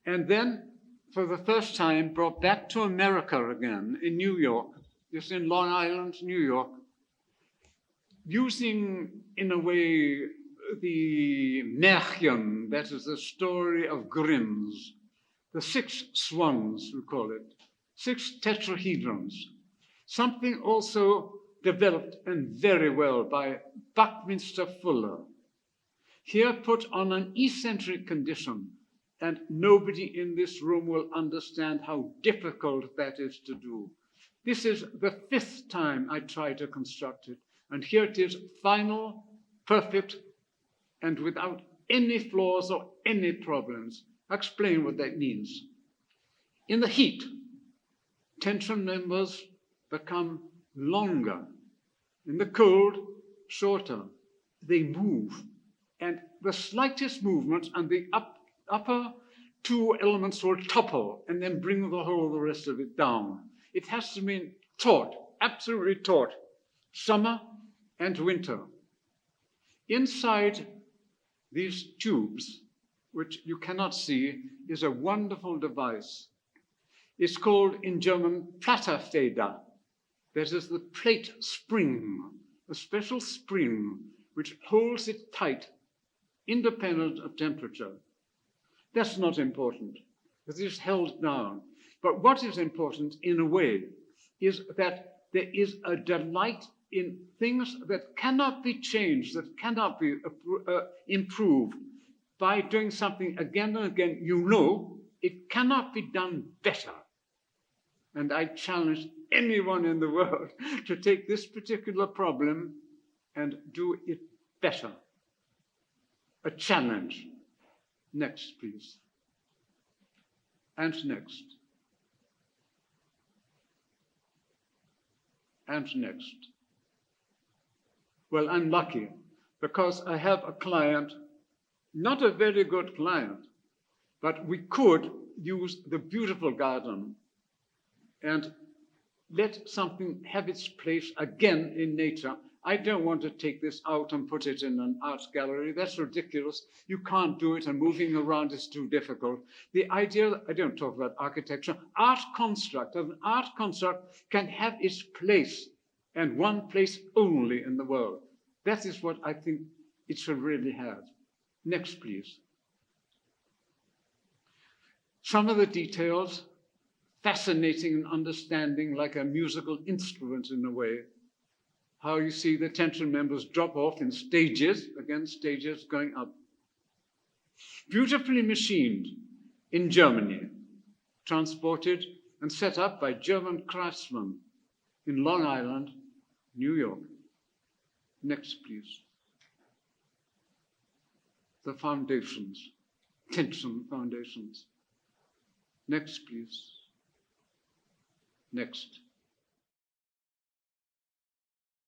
B: And then, for the first time, brought back to America again, in New York, just in Long Island, New York, using, in a way, the Märchen, that is the story of Grimm's, the 6 swans, we call it, 6 tetrahedrons, something also developed and very well by Buckminster Fuller. Here put on an eccentric condition, and nobody in this room will understand how difficult that is to do. This is the 5th time I try to construct it, and here it is, final, perfect, and without any flaws or any problems. I'll explain what that means. In the heat, tension members become longer. In the cold, shorter. They move. And the slightest movement and the upper two elements will topple and then bring the rest of it down. It has to be taut, absolutely taut, summer and winter. Inside these tubes, which you cannot see, is a wonderful device. It's called in German Platterfeder. That is the plate spring, a special spring which holds it tight, independent of temperature. That's not important. It is held down. But what is important, in a way, is that there is a delight in things that cannot be changed, that cannot be improved by doing something again and again. You know it cannot be done better. And I challenge anyone in the world to take this particular problem and do it better. A challenge. Next, please. And next. And next. Well, I'm lucky because I have a client, not a very good client, but we could use the beautiful garden and let something have its place again in nature. I don't want to take this out and put it in an art gallery. That's ridiculous. You can't do it, and moving around is too difficult. The idea, I don't talk about architecture, art construct can have its place, and one place only in the world. That is what I think it should really have. Next, please. Some of the details, fascinating and understanding like a musical instrument in a way. How you see the tension members drop off in stages, again, stages going up. Beautifully machined in Germany, transported and set up by German craftsmen in Long Island, New York. Next, please. The foundations, tension foundations. Next, please. Next.